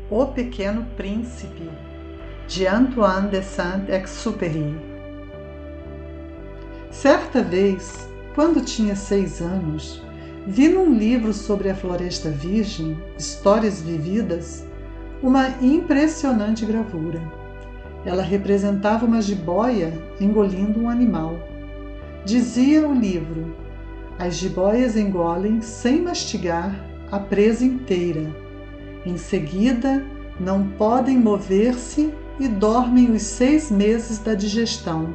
O Pequeno Príncipe, de Antoine de Saint-Exupéry. Certa vez, quando tinha 6 anos, vi num livro sobre a Floresta Virgem, Histórias Vividas, uma impressionante gravura. Ela representava uma jiboia engolindo um animal. Dizia o livro: as jiboias engolem, sem mastigar, a presa inteira. Em seguida, não podem mover-se e dormem os 6 meses da digestão.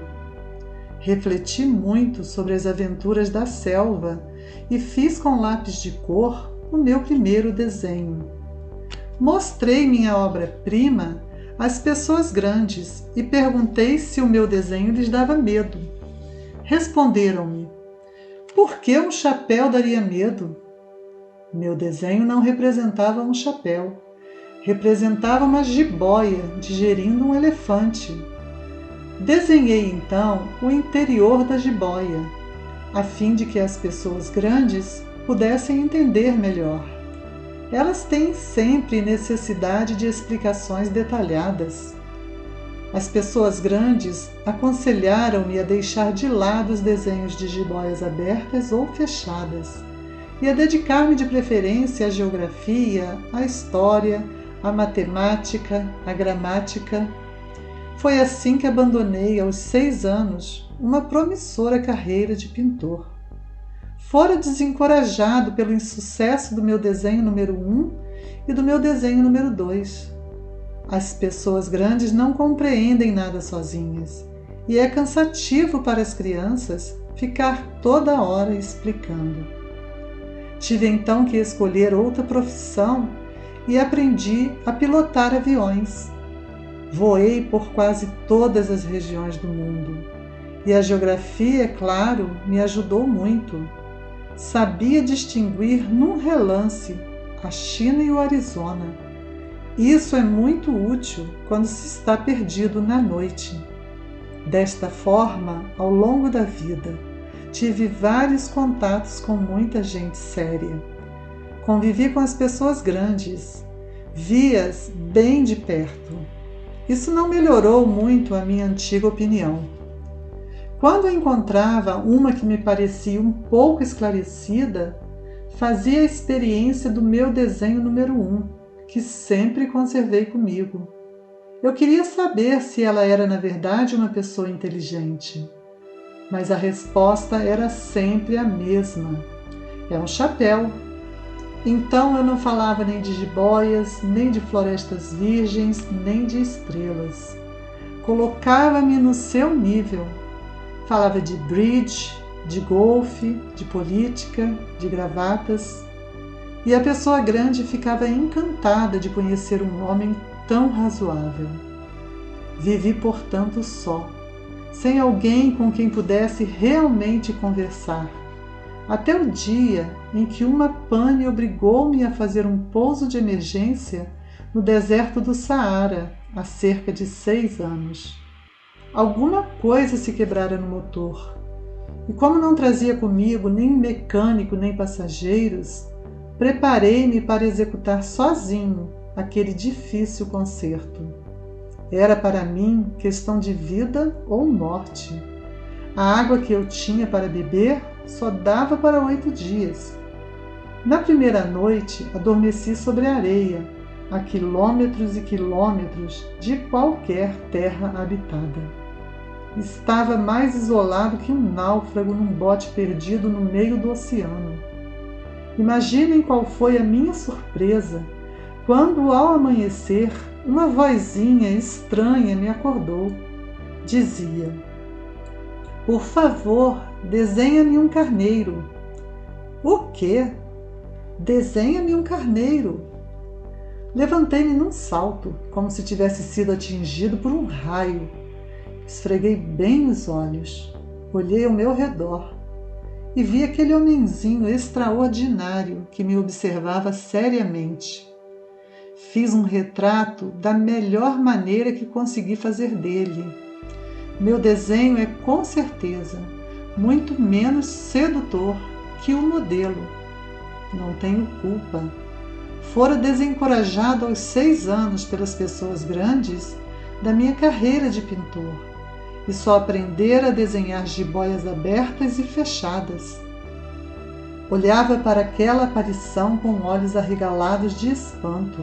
Refleti muito sobre as aventuras da selva e fiz com lápis de cor o meu primeiro desenho. Mostrei minha obra-prima às pessoas grandes e perguntei se o meu desenho lhes dava medo. Responderam-me: por que um chapéu daria medo? Meu desenho não representava um chapéu. Representava uma jiboia digerindo um elefante. Desenhei então o interior da jiboia, a fim de que as pessoas grandes pudessem entender melhor. Elas têm sempre necessidade de explicações detalhadas. As pessoas grandes aconselharam-me a deixar de lado os desenhos de jiboias abertas ou fechadas e a dedicar-me de preferência à geografia, à história, à matemática, à gramática. Foi assim que abandonei aos 6 anos uma promissora carreira de pintor. Fora desencorajado pelo insucesso do meu desenho número 1 e do meu desenho número 2. As pessoas grandes não compreendem nada sozinhas, e é cansativo para as crianças ficar toda hora explicando. Tive então que escolher outra profissão e aprendi a pilotar aviões. Voei por quase todas as regiões do mundo, e a geografia, é claro, me ajudou muito. Sabia distinguir num relance a China e o Arizona. Isso é muito útil quando se está perdido na noite. Desta forma, ao longo da vida, tive vários contatos com muita gente séria. Convivi com as pessoas grandes, vi-as bem de perto. Isso não melhorou muito a minha antiga opinião. Quando encontrava uma que me parecia um pouco esclarecida, fazia a experiência do meu desenho número 1, que sempre conservei comigo. Eu queria saber se ela era na verdade uma pessoa inteligente, mas a resposta era sempre a mesma: é um chapéu. Então eu não falava nem de jiboias, nem de florestas virgens, nem de estrelas. Colocava-me no seu nível. Falava de bridge, de golfe, de política, de gravatas. E a pessoa grande ficava encantada de conhecer um homem tão razoável. Vivi, portanto, só, sem alguém com quem pudesse realmente conversar, até o dia em que uma pane obrigou-me a fazer um pouso de emergência no deserto do Saara, há cerca de 6 anos. Alguma coisa se quebrara no motor, e como não trazia comigo nem mecânico nem passageiros, preparei-me para executar sozinho aquele difícil conserto. Era para mim questão de vida ou morte. A água que eu tinha para beber só dava para 8 dias. Na primeira noite, adormeci sobre a areia, a quilômetros e quilômetros de qualquer terra habitada. Estava mais isolado que um náufrago num bote perdido no meio do oceano. Imaginem qual foi a minha surpresa quando, ao amanhecer, uma vozinha estranha me acordou. Dizia: por favor, desenha-me um carneiro. O quê? Desenha-me um carneiro. Levantei-me num salto, como se tivesse sido atingido por um raio. Esfreguei bem os olhos, olhei ao meu redor e vi aquele homenzinho extraordinário que me observava seriamente. Fiz um retrato da melhor maneira que consegui fazer dele. Meu desenho é, com certeza, muito menos sedutor que o modelo. Não tenho culpa. fora desencorajado aos 6 anos pelas pessoas grandes da minha carreira de pintor e só aprendera a desenhar jiboias abertas e fechadas. Olhava para aquela aparição com olhos arregalados de espanto.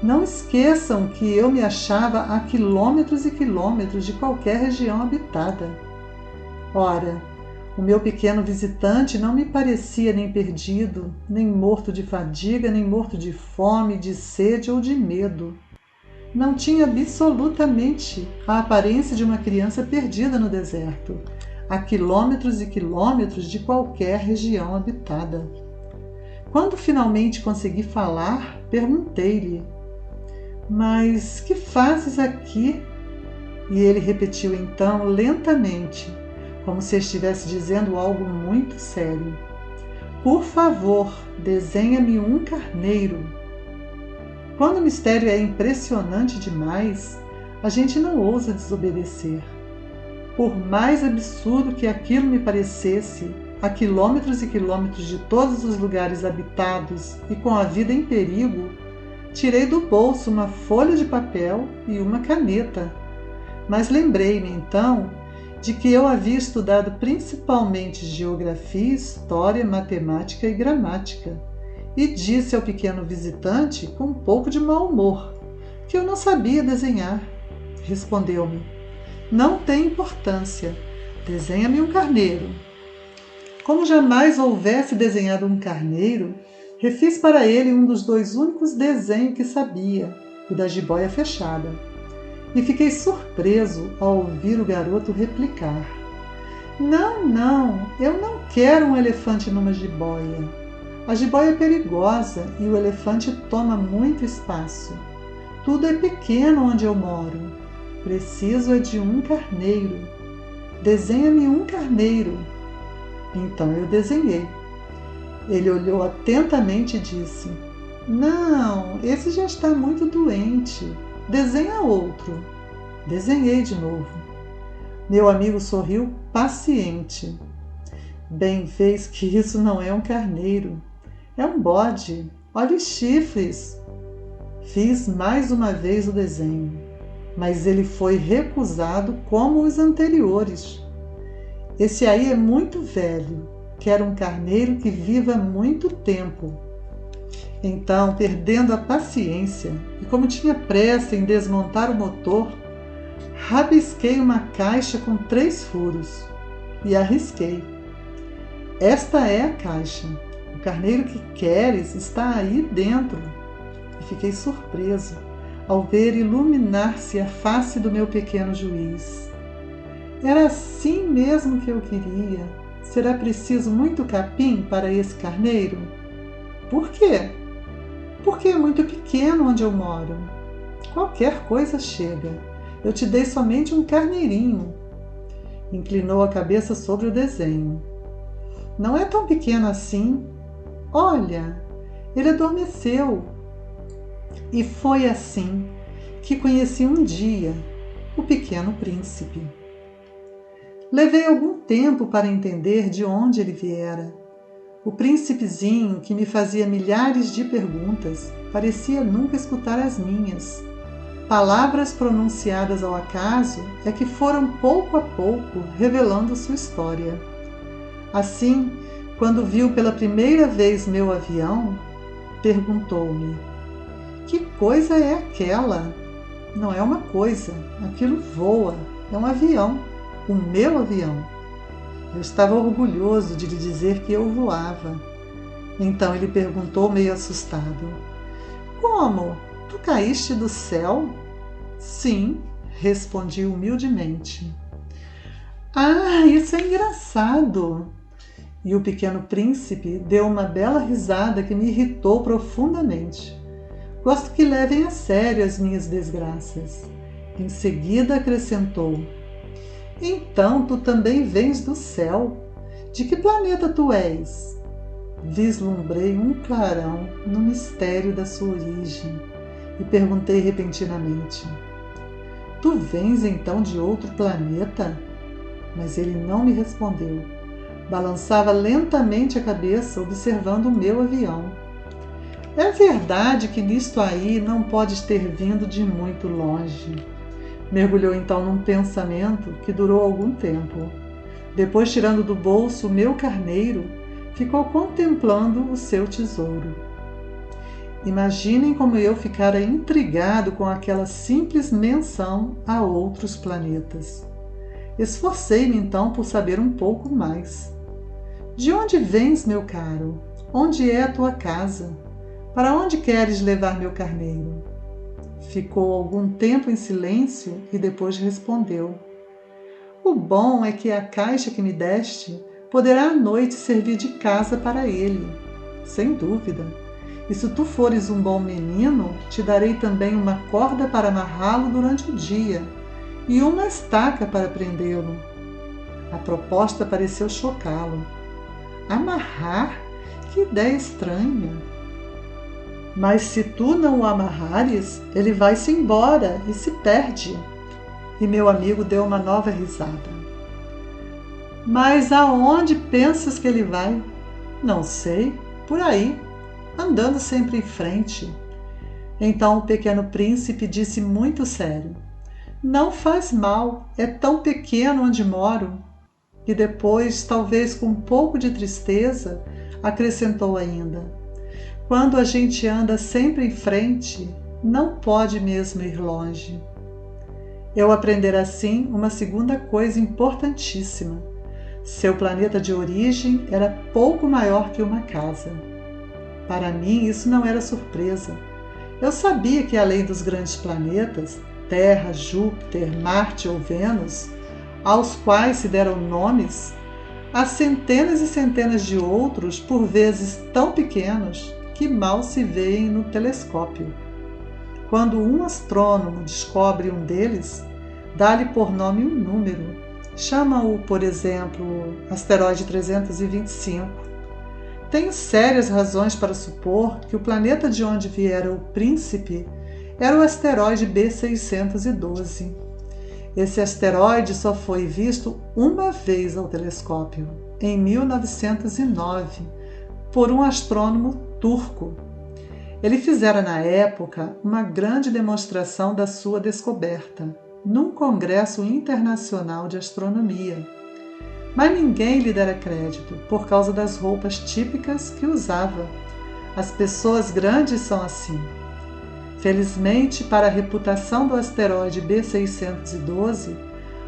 Não esqueçam que eu me achava a quilômetros e quilômetros de qualquer região habitada. Ora, o meu pequeno visitante não me parecia nem perdido, nem morto de fadiga, nem morto de fome, de sede ou de medo. Não tinha absolutamente a aparência de uma criança perdida no deserto, a quilômetros e quilômetros de qualquer região habitada. Quando finalmente consegui falar, perguntei-lhe: "Mas que fazes aqui?" E ele repetiu então lentamente, como se estivesse dizendo algo muito sério: "Por favor, desenha-me um carneiro." Quando o mistério é impressionante demais, a gente não ousa desobedecer. Por mais absurdo que aquilo me parecesse, a quilômetros e quilômetros de todos os lugares habitados e com a vida em perigo, tirei do bolso uma folha de papel e uma caneta. Mas lembrei-me então de que eu havia estudado principalmente geografia, história, matemática e gramática, e disse ao pequeno visitante, com um pouco de mau humor, que eu não sabia desenhar. Respondeu-me: "Não tem importância, desenha-me um carneiro." Como jamais houvesse desenhado um carneiro, refiz para ele um dos 2 únicos desenhos que sabia, o da jiboia fechada. E fiquei surpreso ao ouvir o garoto replicar: "Não, não, eu não quero um elefante numa jiboia. A jiboia é perigosa e o elefante toma muito espaço. Tudo é pequeno onde eu moro. Preciso é de um carneiro. Desenha-me um carneiro." Então eu desenhei. Ele olhou atentamente e disse: "Não, esse já está muito doente. Desenha outro." Desenhei de novo. Meu amigo sorriu paciente. "Bem, vês que isso não é um carneiro. É um bode. Olha os chifres." Fiz mais uma vez o desenho, mas ele foi recusado como os anteriores. "Esse aí é muito velho. Quero um carneiro que viva muito tempo." Então, perdendo a paciência, e como tinha pressa em desmontar o motor, rabisquei uma caixa com 3 furos e arrisquei: "Esta é a caixa. O carneiro que queres está aí dentro." E fiquei surpreso ao ver iluminar-se a face do meu pequeno juiz. Era assim mesmo que eu queria. Será preciso muito capim para esse carneiro? Por quê? Porque é muito pequeno onde eu moro. Qualquer coisa chega. Eu te dei somente um carneirinho. Inclinou a cabeça sobre o desenho. Não é tão pequeno assim. Olha, ele adormeceu. E foi assim que conheci um dia o Pequeno Príncipe. Levei algum tempo para entender de onde ele viera. O príncipezinho, que me fazia milhares de perguntas, parecia nunca escutar as minhas. Palavras pronunciadas ao acaso é que foram pouco a pouco revelando sua história. Assim, quando viu pela primeira vez meu avião, perguntou-me: "Que coisa é aquela?" "Não é uma coisa, aquilo voa, é um avião, o meu avião." Eu estava orgulhoso de lhe dizer que eu voava. Então ele perguntou meio assustado: "Como? Tu caíste do céu?" "Sim", respondi humildemente. "Ah, isso é engraçado." E o Pequeno Príncipe deu uma bela risada que me irritou profundamente. Gosto que levem a sério as minhas desgraças. Em seguida acrescentou: "Então tu também vens do céu? De que planeta tu és?" Vislumbrei um clarão no mistério da sua origem e perguntei repentinamente: "Tu vens então de outro planeta?" Mas ele não me respondeu. Balançava lentamente a cabeça, observando o meu avião. É verdade que nisto aí não podes ter vindo de muito longe. Mergulhou então num pensamento que durou algum tempo. Depois, tirando do bolso o meu carneiro, ficou contemplando o seu tesouro. Imaginem como eu ficara intrigado com aquela simples menção a outros planetas. Esforcei-me então por saber um pouco mais. De onde vens, meu caro? Onde é a tua casa? Para onde queres levar meu carneiro? Ficou algum tempo em silêncio e depois respondeu: O bom é que a caixa que me deste poderá à noite servir de casa para ele. Sem dúvida. E se tu fores um bom menino, te darei também uma corda para amarrá-lo durante o dia e uma estaca para prendê-lo. A proposta pareceu chocá-lo. Amarrar? Que ideia estranha! Mas se tu não o amarrares, ele vai-se embora e se perde. E meu amigo deu uma nova risada. Mas aonde pensas que ele vai? Não sei, por aí, andando sempre em frente. Então o pequeno príncipe disse muito sério: Não faz mal, é tão pequeno onde moro. E depois, talvez com um pouco de tristeza, acrescentou ainda: Quando a gente anda sempre em frente, não pode mesmo ir longe. Eu aprender assim uma segunda coisa importantíssima. Seu planeta de origem era pouco maior que uma casa. Para mim, isso não era surpresa. Eu sabia que além dos grandes planetas, Terra, Júpiter, Marte ou Vênus, aos quais se deram nomes, há centenas e centenas de outros, por vezes tão pequenos, que mal se veem no telescópio. Quando um astrônomo descobre um deles, dá-lhe por nome um número. Chama-o, por exemplo, asteroide 325. Tenho sérias razões para supor que o planeta de onde viera o príncipe era o asteroide B612. Esse asteroide só foi visto uma vez ao telescópio, em 1909, por um astrônomo turco. Ele fizera na época uma grande demonstração da sua descoberta, num congresso internacional de astronomia. Mas ninguém lhe dera crédito por causa das roupas típicas que usava. As pessoas grandes são assim. Felizmente, para a reputação do asteroide B612,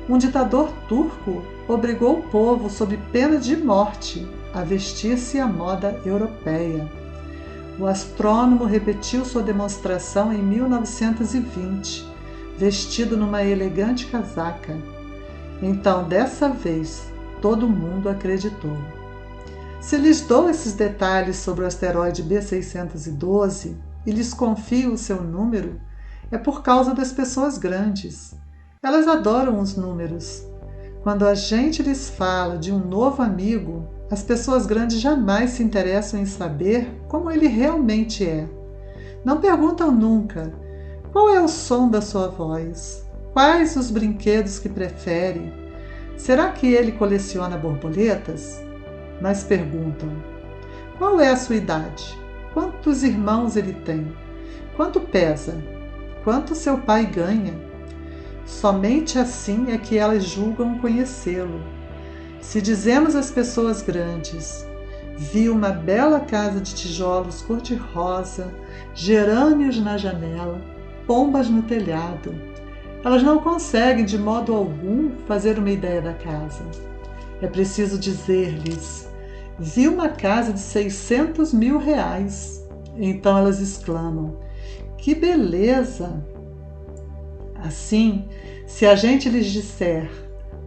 um ditador turco obrigou o povo, sob pena de morte, a vestir-se à moda europeia. O astrônomo repetiu sua demonstração em 1920, vestido numa elegante casaca. Então, dessa vez, todo mundo acreditou. Se lhes dou esses detalhes sobre o asteroide B612 e lhes confio o seu número, é por causa das pessoas grandes. Elas adoram os números. Quando a gente lhes fala de um novo amigo, as pessoas grandes jamais se interessam em saber como ele realmente é. Não perguntam nunca: qual é o som da sua voz? Quais os brinquedos que prefere? Será que ele coleciona borboletas? Mas perguntam: qual é a sua idade? Quantos irmãos ele tem? Quanto pesa? Quanto seu pai ganha? Somente assim é que elas julgam conhecê-lo. Se dizemos às pessoas grandes: vi uma bela casa de tijolos cor-de-rosa, gerânios na janela, pombas no telhado, elas não conseguem de modo algum fazer uma ideia da casa. É preciso dizer-lhes: vi uma casa de 600 mil reais. Então elas exclamam: que beleza! Assim, se a gente lhes disser: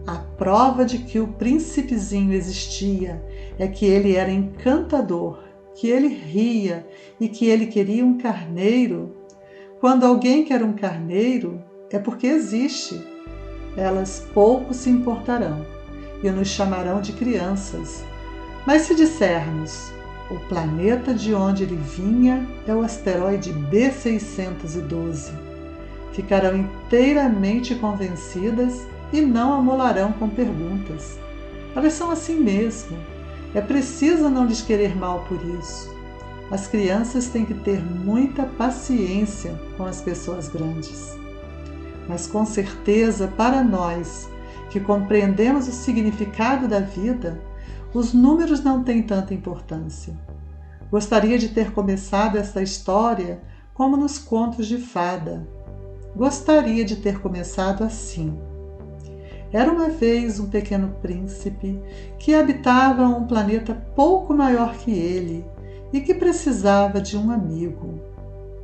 a prova de que o príncipezinho existia é que ele era encantador, que ele ria e que ele queria um carneiro, quando alguém quer um carneiro, é porque existe. Elas pouco se importarão e nos chamarão de crianças. Mas se dissermos: o planeta de onde ele vinha é o asteroide B612, ficarão inteiramente convencidas e não amolarão com perguntas. Elas são assim mesmo. É preciso não lhes querer mal por isso. As crianças têm que ter muita paciência com as pessoas grandes. Mas com certeza, para nós que compreendemos o significado da vida, os números não têm tanta importância. Gostaria de ter começado esta história como nos contos de fada. Gostaria de ter começado assim. Era uma vez um pequeno príncipe que habitava um planeta pouco maior que ele e que precisava de um amigo.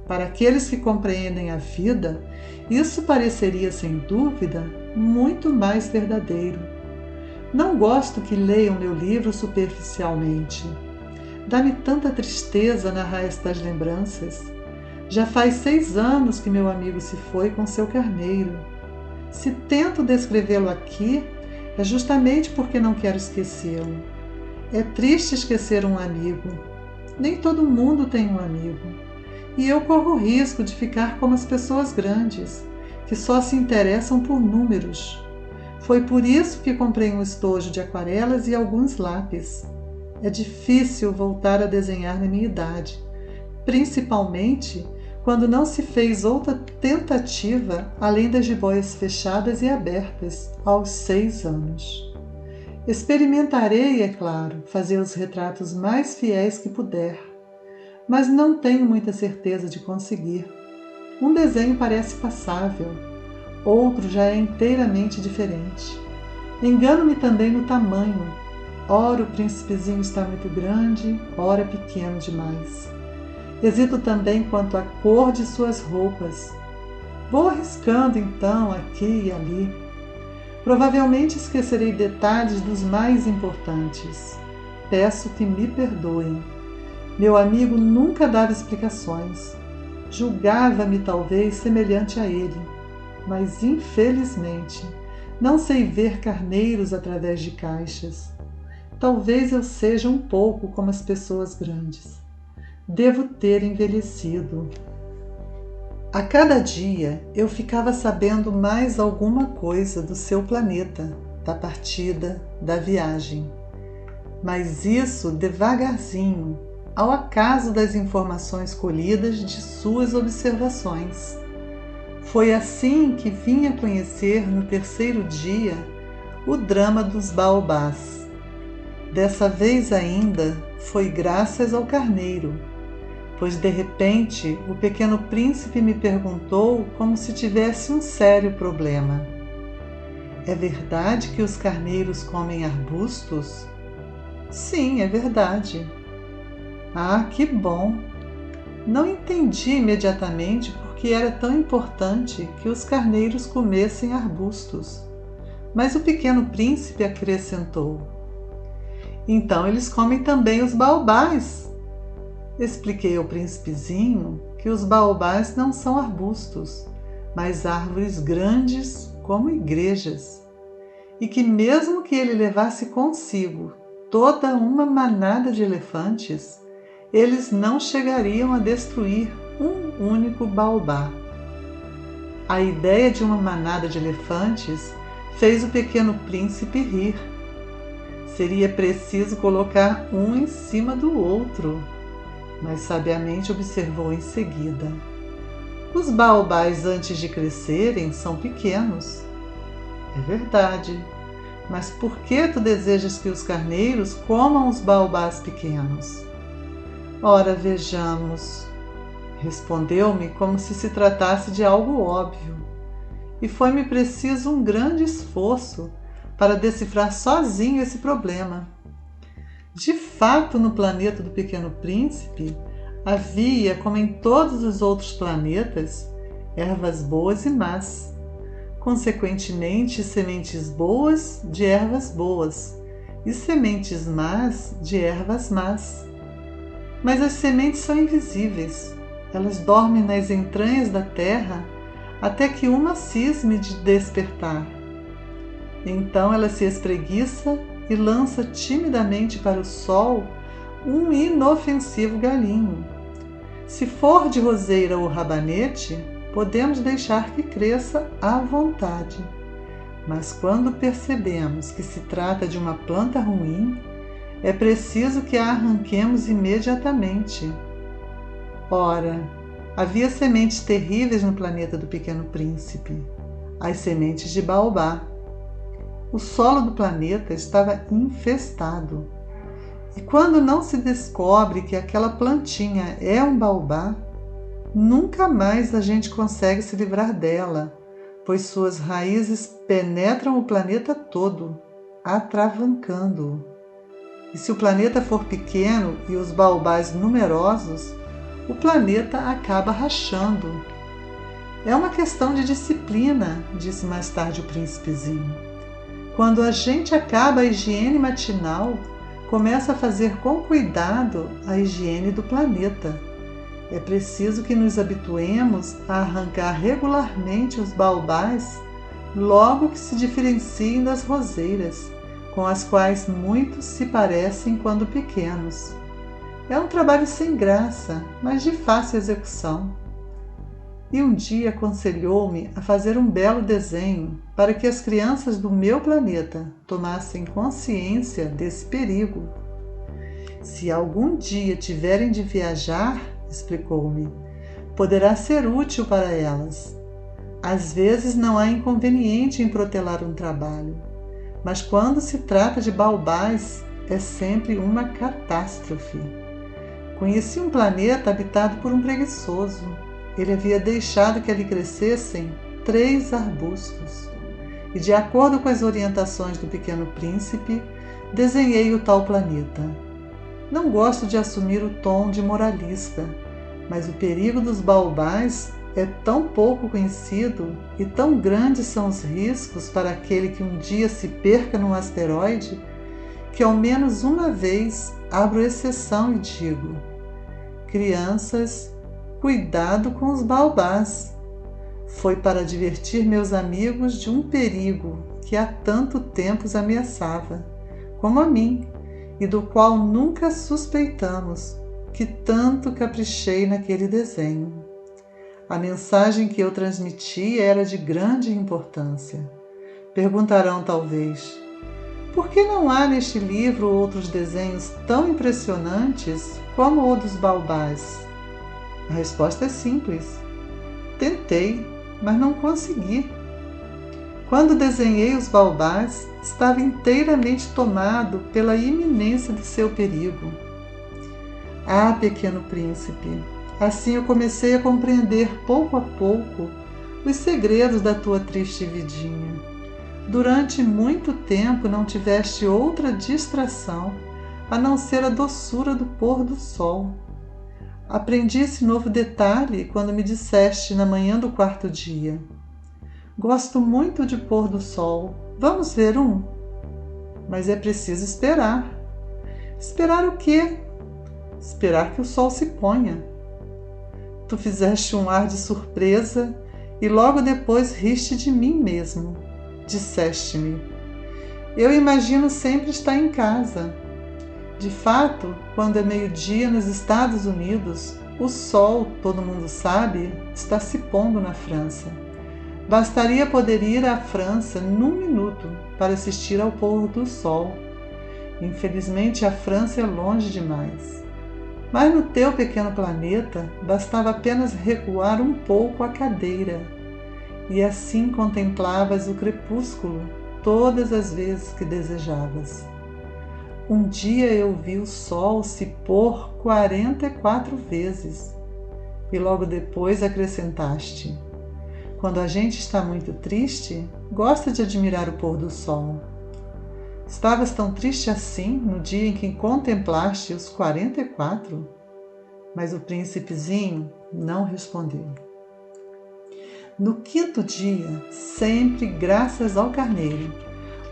Para aqueles que compreendem a vida, isso pareceria, sem dúvida, muito mais verdadeiro. Não gosto que leiam meu livro superficialmente. Dá-me tanta tristeza narrar estas lembranças. Já faz 6 anos que meu amigo se foi com seu carneiro. Se tento descrevê-lo aqui, é justamente porque não quero esquecê-lo. É triste esquecer um amigo. Nem todo mundo tem um amigo. E eu corro o risco de ficar como as pessoas grandes, que só se interessam por números. Foi por isso que comprei um estojo de aquarelas e alguns lápis. É difícil voltar a desenhar na minha idade, principalmente quando não se fez outra tentativa além das jiboias fechadas e abertas aos 6 anos. Experimentarei, é claro, fazer os retratos mais fiéis que puder, mas não tenho muita certeza de conseguir. Um desenho parece passável, outro já é inteiramente diferente. Engano-me também no tamanho. Ora o príncipezinho está muito grande, ora pequeno demais. Hesito também quanto à cor de suas roupas. Vou arriscando então aqui e ali. Provavelmente esquecerei detalhes dos mais importantes. Peço que me perdoem. Meu amigo nunca dava explicações. Julgava-me talvez semelhante a ele, mas infelizmente não sei ver carneiros através de caixas. Talvez eu seja um pouco como as pessoas grandes. Devo ter envelhecido. A cada dia eu ficava sabendo mais alguma coisa do seu planeta, da partida, da viagem. Mas isso devagarzinho, ao acaso das informações colhidas de suas observações. Foi assim que vim a conhecer no 3º dia o drama dos baobás. Dessa vez ainda foi graças ao carneiro, pois de repente o pequeno príncipe me perguntou como se tivesse um sério problema. É verdade que os carneiros comem arbustos? Sim, é verdade. Ah, que bom! Não entendi imediatamente por que era tão importante que os carneiros comessem arbustos, mas o pequeno príncipe acrescentou: então eles comem também os baobás. Expliquei ao príncipezinho que os baobás não são arbustos, mas árvores grandes como igrejas, e que mesmo que ele levasse consigo toda uma manada de elefantes, eles não chegariam a destruir um único baobá. A ideia de uma manada de elefantes fez o pequeno príncipe rir. Seria preciso colocar um em cima do outro, mas sabiamente observou em seguida: os baobás antes de crescerem são pequenos. É verdade, mas por que tu desejas que os carneiros comam os baobás pequenos? Ora, vejamos, respondeu-me como se tratasse de algo óbvio, e foi-me preciso um grande esforço para decifrar sozinho esse problema. De fato, no planeta do Pequeno Príncipe, havia, como em todos os outros planetas, ervas boas e más. Consequentemente, sementes boas de ervas boas e sementes más de ervas más. Mas as sementes são invisíveis. Elas dormem nas entranhas da terra até que uma cisme de despertar. Então ela se espreguiça e lança timidamente para o sol um inofensivo galinho. Se for de roseira ou rabanete, podemos deixar que cresça à vontade. Mas quando percebemos que se trata de uma planta ruim, é preciso que a arranquemos imediatamente. Ora, havia sementes terríveis no planeta do Pequeno Príncipe, as sementes de baobá. O solo do planeta estava infestado. E quando não se descobre que aquela plantinha é um baobá, nunca mais a gente consegue se livrar dela, pois suas raízes penetram o planeta todo, atravancando-o. E se o planeta for pequeno e os baobás numerosos, o planeta acaba rachando. É uma questão de disciplina, disse mais tarde o príncipezinho. Quando a gente acaba a higiene matinal, começa a fazer com cuidado a higiene do planeta. É preciso que nos habituemos a arrancar regularmente os baobás logo que se diferenciem das roseiras, com as quais muitos se parecem quando pequenos. É um trabalho sem graça, mas de fácil execução. E um dia aconselhou-me a fazer um belo desenho para que as crianças do meu planeta tomassem consciência desse perigo. Se algum dia tiverem de viajar, explicou-me, poderá ser útil para elas. Às vezes não há inconveniente em protelar um trabalho, mas quando se trata de baobás, é sempre uma catástrofe. Conheci um planeta habitado por um preguiçoso. Ele havia deixado que ali crescessem 3 arbustos. E, de acordo com as orientações do Pequeno Príncipe, desenhei o tal planeta. Não gosto de assumir o tom de moralista, mas o perigo dos baobás é tão pouco conhecido e tão grandes são os riscos para aquele que um dia se perca num asteroide, que ao menos uma vez abro exceção e digo: crianças, cuidado com os baobás. Foi para divertir meus amigos de um perigo que há tanto tempo os ameaçava, como a mim, e do qual nunca suspeitamos, que tanto caprichei naquele desenho. A mensagem que eu transmiti era de grande importância. Perguntarão talvez: por que não há neste livro outros desenhos tão impressionantes como o dos baobás? A resposta é simples. Tentei, mas não consegui. Quando desenhei os baobás, estava inteiramente tomado pela iminência do seu perigo. Ah, Pequeno Príncipe, assim eu comecei a compreender pouco a pouco os segredos da tua triste vidinha. Durante muito tempo não tiveste outra distração a não ser a doçura do pôr do sol. Aprendi esse novo detalhe quando me disseste na manhã do 4º dia: gosto muito de pôr do sol, vamos ver um? Mas é preciso esperar. Esperar o quê? Esperar que o sol se ponha. Tu fizeste um ar de surpresa e logo depois riste de mim mesmo. Disseste-me: eu imagino sempre estar em casa. De fato, quando é meio-dia nos Estados Unidos, o sol, todo mundo sabe, está se pondo na França. Bastaria poder ir à França num minuto para assistir ao pôr do sol. Infelizmente, a França é longe demais. Mas no teu pequeno planeta, bastava apenas recuar um pouco a cadeira, e assim contemplavas o crepúsculo todas as vezes que desejavas. Um dia eu vi o sol se pôr 44 vezes, e logo depois acrescentaste: quando a gente está muito triste, gosta de admirar o pôr do sol. Estavas tão triste assim no dia em que contemplaste os 44? Mas o príncipezinho não respondeu. No 5º dia, sempre graças ao carneiro,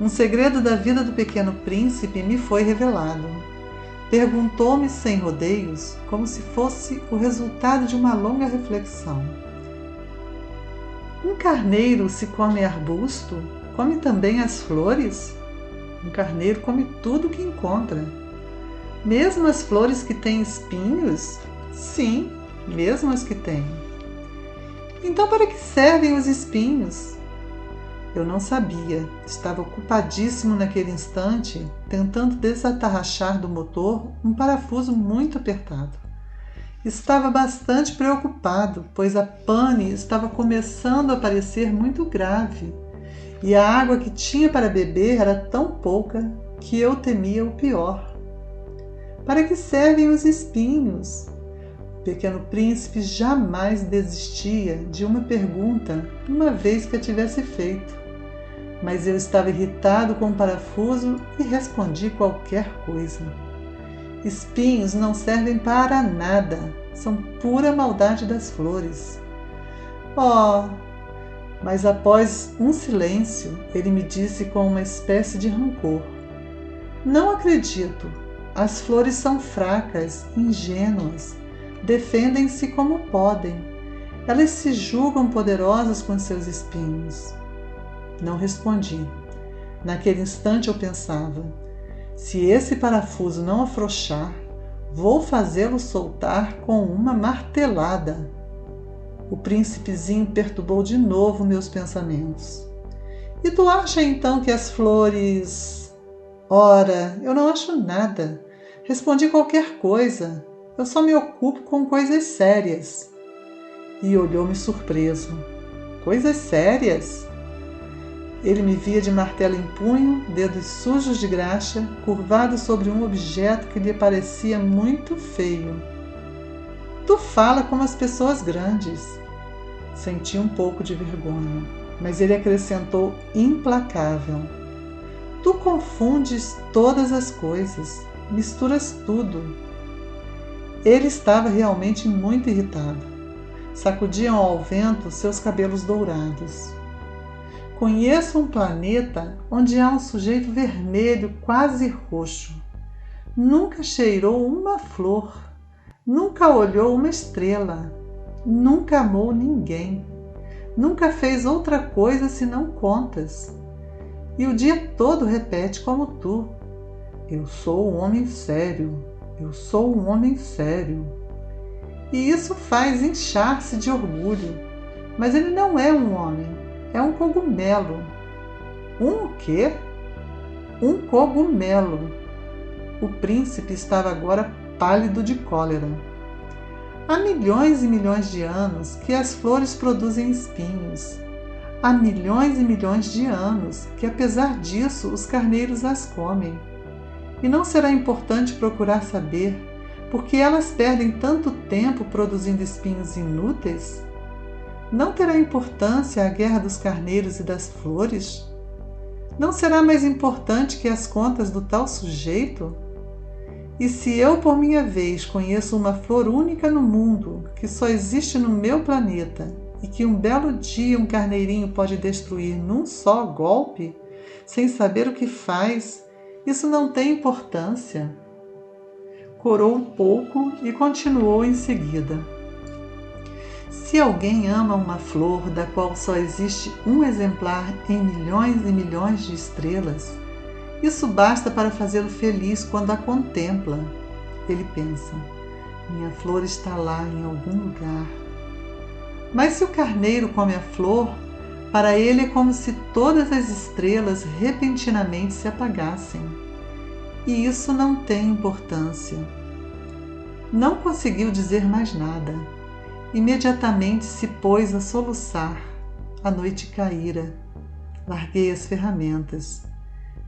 um segredo da vida do Pequeno Príncipe me foi revelado. Perguntou-me sem rodeios, como se fosse o resultado de uma longa reflexão: um carneiro, se come arbusto, come também as flores? Um carneiro come tudo o que encontra. Mesmo as flores que têm espinhos? Sim, mesmo as que têm. Então, para que servem os espinhos? Eu não sabia. Estava ocupadíssimo naquele instante, tentando desatarrachar do motor um parafuso muito apertado. Estava bastante preocupado, pois a pane estava começando a parecer muito grave, e a água que tinha para beber era tão pouca que eu temia o pior. Para que servem os espinhos? O pequeno príncipe jamais desistia de uma pergunta uma vez que a tivesse feito. Mas eu estava irritado com o parafuso e respondi qualquer coisa. Espinhos não servem para nada, são pura maldade das flores. Oh! Mas após um silêncio, ele me disse com uma espécie de rancor: Não acredito. As flores são fracas, ingênuas, defendem-se como podem. Elas se julgam poderosas com seus espinhos. Não respondi. Naquele instante eu pensava: se esse parafuso não afrouxar, vou fazê-lo soltar com uma martelada. O príncipezinho perturbou de novo meus pensamentos. E tu acha então que as flores... Ora, eu não acho nada. Respondi qualquer coisa. Eu só me ocupo com coisas sérias. E olhou-me surpreso. Coisas sérias? Ele me via de martelo em punho, dedos sujos de graxa, curvados sobre um objeto que lhe parecia muito feio. Tu fala como as pessoas grandes. Senti um pouco de vergonha, mas ele acrescentou implacável: Tu confundes todas as coisas, misturas tudo. Ele estava realmente muito irritado. Sacudiam ao vento seus cabelos dourados. Conheço um planeta onde há um sujeito vermelho quase roxo. Nunca cheirou uma flor, nunca olhou uma estrela, nunca amou ninguém, nunca fez outra coisa senão contas. E o dia todo repete como tu: Eu sou um homem sério, eu sou um homem sério. E isso faz inchar-se de orgulho. Mas ele não é um homem, é um cogumelo. Um quê? Um cogumelo. O príncipe estava agora pálido de cólera. Há milhões e milhões de anos que as flores produzem espinhos. Há milhões e milhões de anos que, apesar disso, os carneiros as comem. E não será importante procurar saber por que elas perdem tanto tempo produzindo espinhos inúteis? Não terá importância a guerra dos carneiros e das flores? Não será mais importante que as contas do tal sujeito? E se eu, por minha vez, conheço uma flor única no mundo, que só existe no meu planeta, e que um belo dia um carneirinho pode destruir num só golpe, sem saber o que faz, isso não tem importância. Corou um pouco e continuou em seguida: Se alguém ama uma flor da qual só existe um exemplar em milhões e milhões de estrelas, isso basta para fazê-lo feliz quando a contempla. Ele pensa: minha flor está lá em algum lugar. Mas se o carneiro come a flor, para ele é como se todas as estrelas repentinamente se apagassem. E isso não tem importância. Não conseguiu dizer mais nada. Imediatamente se pôs a soluçar. A noite caíra. Larguei as ferramentas.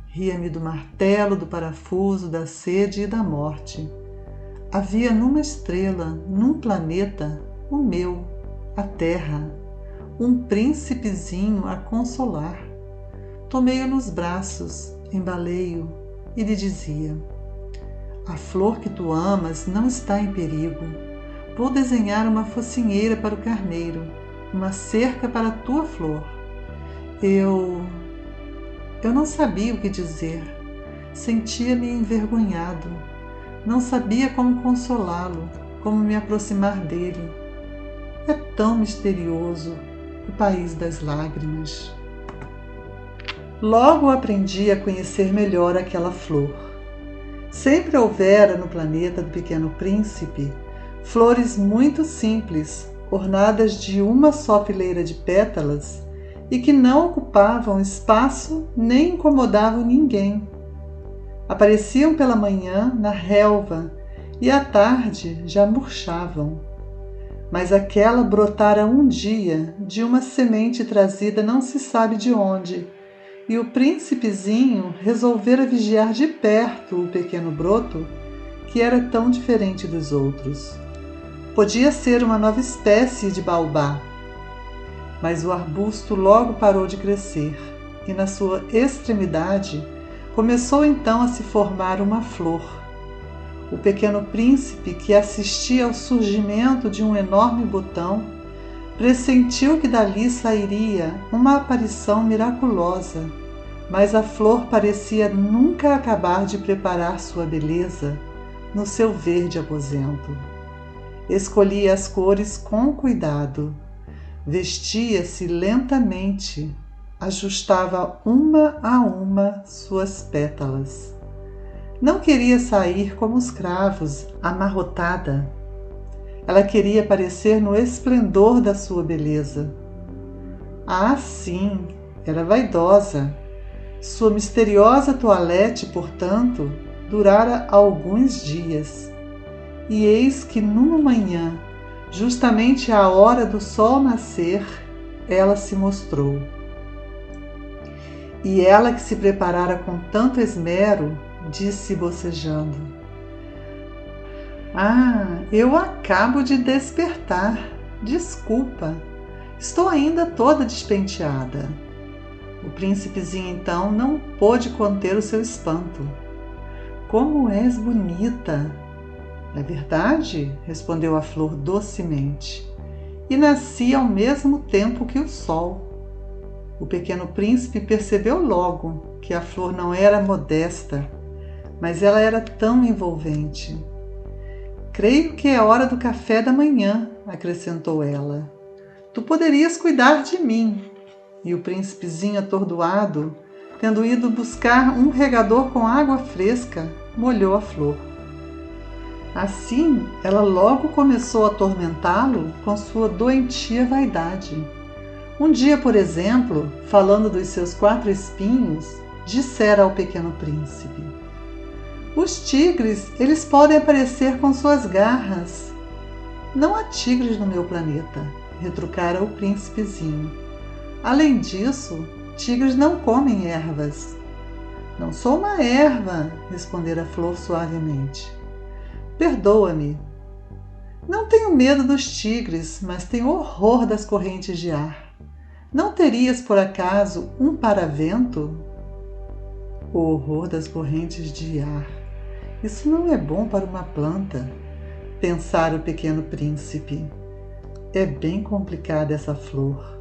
Ria-me do martelo, do parafuso, da sede e da morte. Havia numa estrela, num planeta, o meu, a Terra, um príncipezinho a consolar. Tomei-o nos braços, embalei-o e lhe dizia: A flor que tu amas não está em perigo. Vou desenhar uma focinheira para o carneiro, uma cerca para a tua flor. Eu não sabia o que dizer. Sentia-me envergonhado. Não sabia como consolá-lo, como me aproximar dele. É tão misterioso o país das lágrimas. Logo aprendi a conhecer melhor aquela flor. Sempre houvera no planeta do Pequeno Príncipe flores muito simples, ornadas de uma só fileira de pétalas e que não ocupavam espaço nem incomodavam ninguém. Apareciam pela manhã na relva e à tarde já murchavam. Mas aquela brotara um dia de uma semente trazida não se sabe de onde, e o príncipezinho resolvera vigiar de perto o pequeno broto, que era tão diferente dos outros. Podia ser uma nova espécie de baobá, mas o arbusto logo parou de crescer, e na sua extremidade começou então a se formar uma flor. O pequeno príncipe, que assistia ao surgimento de um enorme botão, pressentiu que dali sairia uma aparição miraculosa, mas a flor parecia nunca acabar de preparar sua beleza no seu verde aposento. Escolhia as cores com cuidado, vestia-se lentamente, ajustava uma a uma suas pétalas. Não queria sair como os cravos, amarrotada. Ela queria aparecer no esplendor da sua beleza. Ah, sim, era vaidosa. Sua misteriosa toilette, portanto, durara alguns dias. E eis que numa manhã, justamente à hora do sol nascer, ela se mostrou. E ela, que se preparara com tanto esmero, disse bocejando: "Ah, eu acabo de despertar. Desculpa, estou ainda toda despenteada." O príncipezinho então não pôde conter o seu espanto. "Como és bonita!" "É verdade?" respondeu a flor docemente. "E nasci ao mesmo tempo que o sol." O pequeno príncipe percebeu logo que a flor não era modesta, mas ela era tão envolvente. "Creio que é hora do café da manhã", acrescentou ela. "Tu poderias cuidar de mim." E o príncipezinho atordoado, tendo ido buscar um regador com água fresca, molhou a flor. Assim, ela logo começou a atormentá-lo com sua doentia vaidade. Um dia, por exemplo, falando dos seus 4 espinhos, dissera ao pequeno príncipe: "Os tigres, eles podem aparecer com suas garras." "Não há tigres no meu planeta", retrucara o príncipezinho. "Além disso, tigres não comem ervas." "Não sou uma erva", respondera a flor suavemente. "Perdoa-me. Não tenho medo dos tigres, mas tenho horror das correntes de ar. Não terias, por acaso, um paravento?" O horror das correntes de ar. Isso não é bom para uma planta, pensara o pequeno príncipe. É bem complicada essa flor.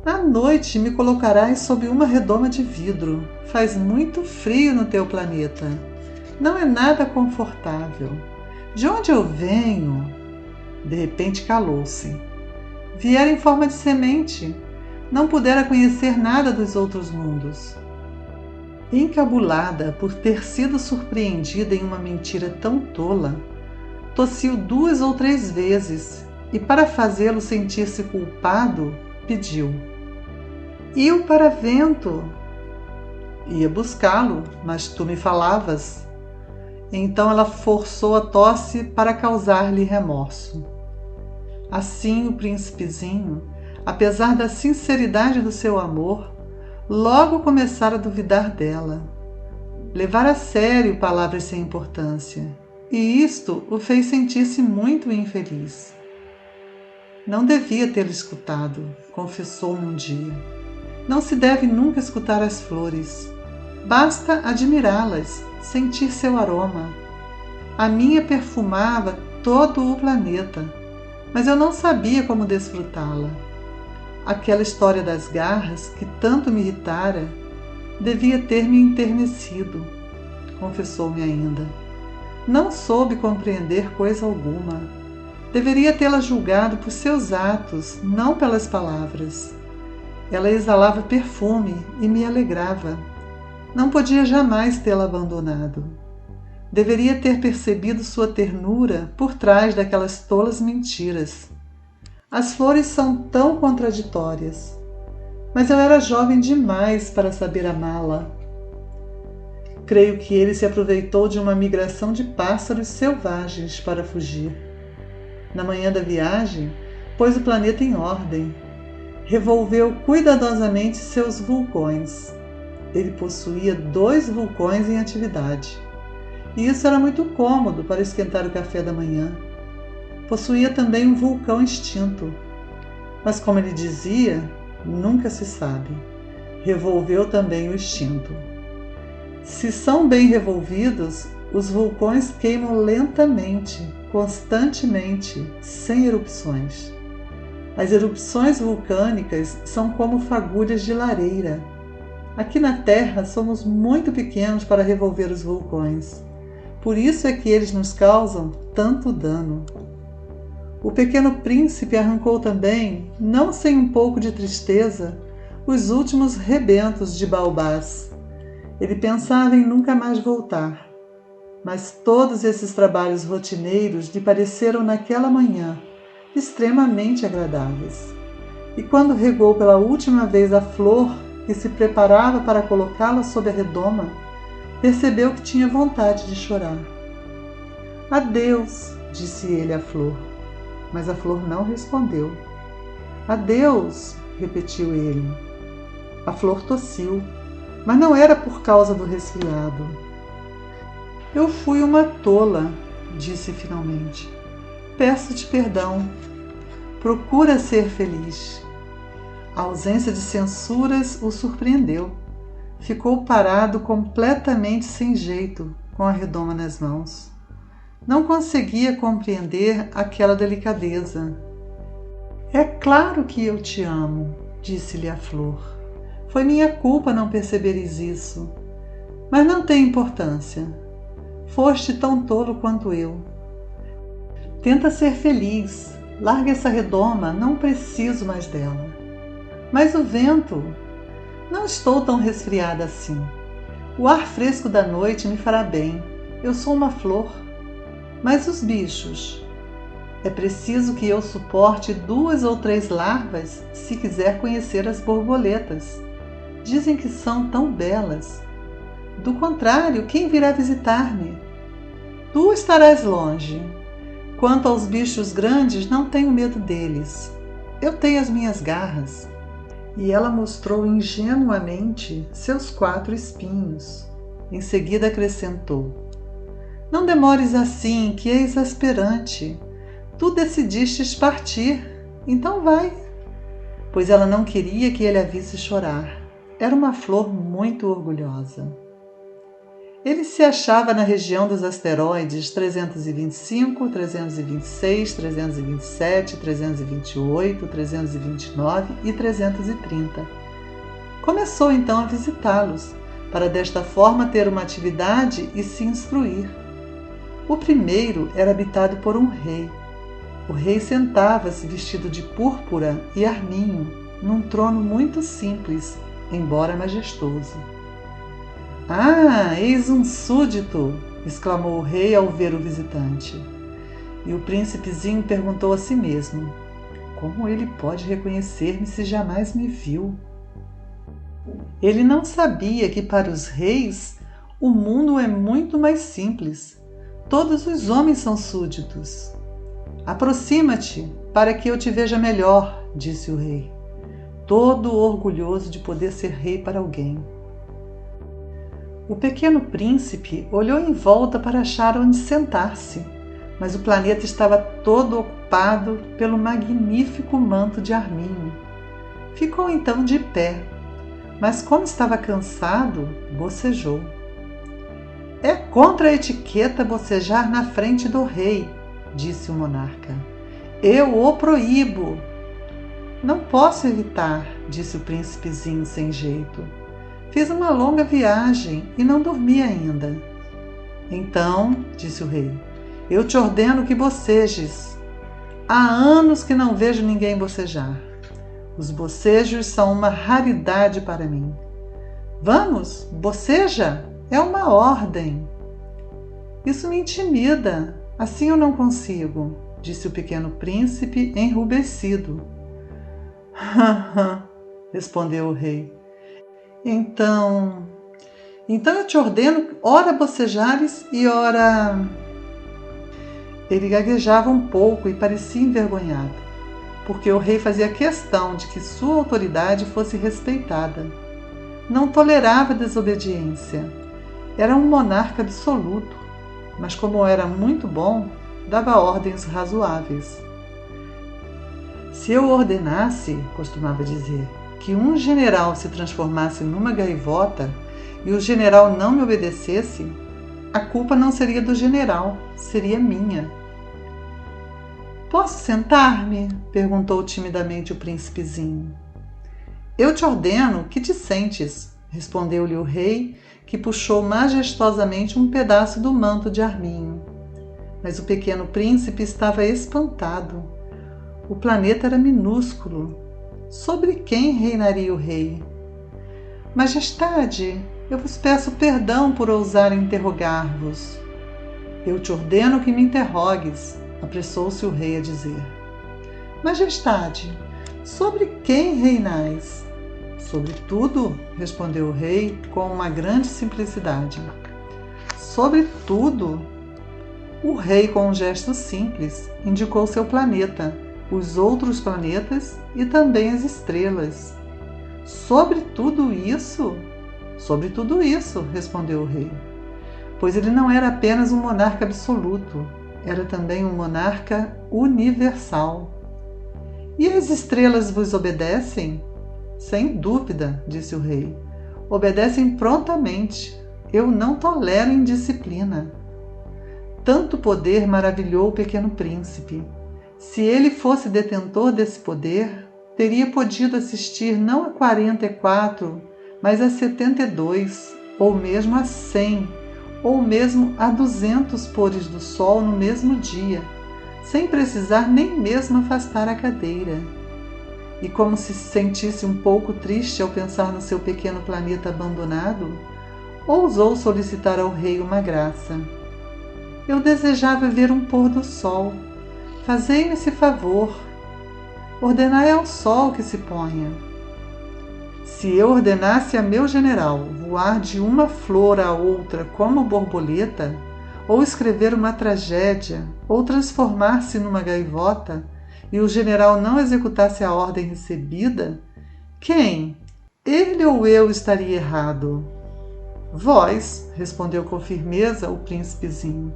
"À noite me colocarás sob uma redoma de vidro. Faz muito frio no teu planeta. Não é nada confortável. De onde eu venho?" De repente calou-se. Viera em forma de semente. Não pudera conhecer nada dos outros mundos. Encabulada por ter sido surpreendida em uma mentira tão tola, tossiu 2 ou 3 vezes e, para fazê-lo sentir-se culpado, pediu: "E o paravento?" "Ia buscá-lo, mas tu me falavas." Então ela forçou a tosse para causar-lhe remorso. Assim o príncipezinho, apesar da sinceridade do seu amor, logo começara a duvidar dela. Levara a sério palavras sem importância, e isto o fez sentir-se muito infeliz. "Não devia tê-lo escutado", confessou-me um dia. "Não se deve nunca escutar as flores. Basta admirá-las, sentir seu aroma. A minha perfumava todo o planeta, mas eu não sabia como desfrutá-la. Aquela história das garras, que tanto me irritara, devia ter me enternecido", confessou-me ainda. "Não soube compreender coisa alguma. Deveria tê-la julgado por seus atos, não pelas palavras. Ela exalava perfume e me alegrava. Não podia jamais tê-la abandonado. Deveria ter percebido sua ternura por trás daquelas tolas mentiras. As flores são tão contraditórias. Mas eu era jovem demais para saber amá-la." Creio que ele se aproveitou de uma migração de pássaros selvagens para fugir. Na manhã da viagem, pôs o planeta em ordem. Revolveu cuidadosamente seus vulcões. Ele possuía 2 vulcões em atividade. E isso era muito cômodo para esquentar o café da manhã. Possuía também um vulcão extinto. Mas, como ele dizia, nunca se sabe. Revolveu também o extinto. Se são bem revolvidos, os vulcões queimam lentamente, constantemente, sem erupções. As erupções vulcânicas são como fagulhas de lareira. Aqui na Terra somos muito pequenos para revolver os vulcões. Por isso é que eles nos causam tanto dano. O Pequeno Príncipe arrancou também, não sem um pouco de tristeza, os últimos rebentos de baobás. Ele pensava em nunca mais voltar. Mas todos esses trabalhos rotineiros lhe pareceram naquela manhã extremamente agradáveis. E quando regou pela última vez a flor que se preparava para colocá-la sob a redoma, percebeu que tinha vontade de chorar. "Adeus", disse ele à flor, mas a flor não respondeu. "Adeus", repetiu ele. A flor tossiu, mas não era por causa do resfriado. "Eu fui uma tola", disse finalmente. "Peço-te perdão. Procura ser feliz." A ausência de censuras o surpreendeu. Ficou parado completamente sem jeito, com a redoma nas mãos. Não conseguia compreender aquela delicadeza. "É claro que eu te amo", disse-lhe a flor. "Foi minha culpa não perceberes isso. Mas não tem importância. Foste tão tolo quanto eu. Tenta ser feliz. Larga essa redoma, não preciso mais dela." "Mas o vento..." "Não estou tão resfriada assim. O ar fresco da noite me fará bem. Eu sou uma flor." "Mas os bichos?" "É preciso que eu suporte 2 ou 3 larvas se quiser conhecer as borboletas. Dizem que são tão belas. Do contrário, quem virá visitar-me?" "Tu estarás longe. Quanto aos bichos grandes, não tenho medo deles. Eu tenho as minhas garras." E ela mostrou ingenuamente seus 4 espinhos. Em seguida acrescentou: "Não demores assim, que é exasperante. Tu decidistes partir, então vai." Pois ela não queria que ele a visse chorar. Era uma flor muito orgulhosa. Ele se achava na região dos asteroides 325, 326, 327, 328, 329 e 330. Começou então a visitá-los, para desta forma ter uma atividade e se instruir. O primeiro era habitado por um rei. O rei sentava-se vestido de púrpura e arminho, num trono muito simples, embora majestoso. "Ah, eis um súdito!" exclamou o rei ao ver o visitante. E o príncipezinho perguntou a si mesmo: "Como ele pode reconhecer-me se jamais me viu?" Ele não sabia que para os reis o mundo é muito mais simples. Todos os homens são súditos. "Aproxima-te, para que eu te veja melhor", disse o rei, todo orgulhoso de poder ser rei para alguém. O pequeno príncipe olhou em volta para achar onde sentar-se, mas o planeta estava todo ocupado pelo magnífico manto de arminho. Ficou então de pé, mas como estava cansado, bocejou. "É contra a etiqueta bocejar na frente do rei", disse o monarca. "Eu o proíbo." "Não posso evitar", disse o príncipezinho sem jeito. "Fiz uma longa viagem e não dormi ainda." "Então", disse o rei, "eu te ordeno que bocejes. Há anos que não vejo ninguém bocejar. Os bocejos são uma raridade para mim. Vamos, boceja, é uma ordem." "Isso me intimida, assim eu não consigo", disse o pequeno príncipe enrubescido. "Respondeu o rei. Então Então eu te ordeno, ora bocejares e ora... Ele gaguejava um pouco e parecia envergonhado, porque o rei fazia questão de que sua autoridade fosse respeitada. Não tolerava desobediência. Era um monarca absoluto, mas como era muito bom, dava ordens razoáveis. Se eu ordenasse, costumava dizer, que um general se transformasse numa gaivota e o general não me obedecesse, a culpa não seria do general, seria minha. Posso sentar-me? Perguntou timidamente o príncipezinho. Eu te ordeno que te sentes, respondeu-lhe o rei, que puxou majestosamente um pedaço do manto de arminho. Mas o pequeno príncipe estava espantado. O planeta era minúsculo. Sobre quem reinaria o rei? Majestade, eu vos peço perdão por ousar interrogar-vos. Eu te ordeno que me interrogues, apressou-se o rei a dizer. Majestade, sobre quem reinais? Sobre tudo, respondeu o rei com uma grande simplicidade. Sobre tudo? O rei, com um gesto simples, indicou seu planeta, os outros planetas e também as estrelas. Sobre tudo isso? Sobre tudo isso, respondeu o rei. Pois ele não era apenas um monarca absoluto, era também um monarca universal. E as estrelas vos obedecem? Sem dúvida, disse o rei. Obedecem prontamente. Eu não tolero indisciplina. Tanto poder maravilhou o pequeno príncipe. Se ele fosse detentor desse poder, teria podido assistir não a 44, mas a 72, ou mesmo a 100, ou mesmo a 200 pôres do sol no mesmo dia, sem precisar nem mesmo afastar a cadeira. E como se sentisse um pouco triste ao pensar no seu pequeno planeta abandonado, ousou solicitar ao rei uma graça. Eu desejava ver um pôr do sol. Fazei-me esse favor. Ordenai ao sol que se ponha. Se eu ordenasse a meu general voar de uma flor a outra como borboleta, ou escrever uma tragédia, ou transformar-se numa gaivota, e o general não executasse a ordem recebida, quem, ele ou eu, estaria errado? Vós, respondeu com firmeza o príncipezinho.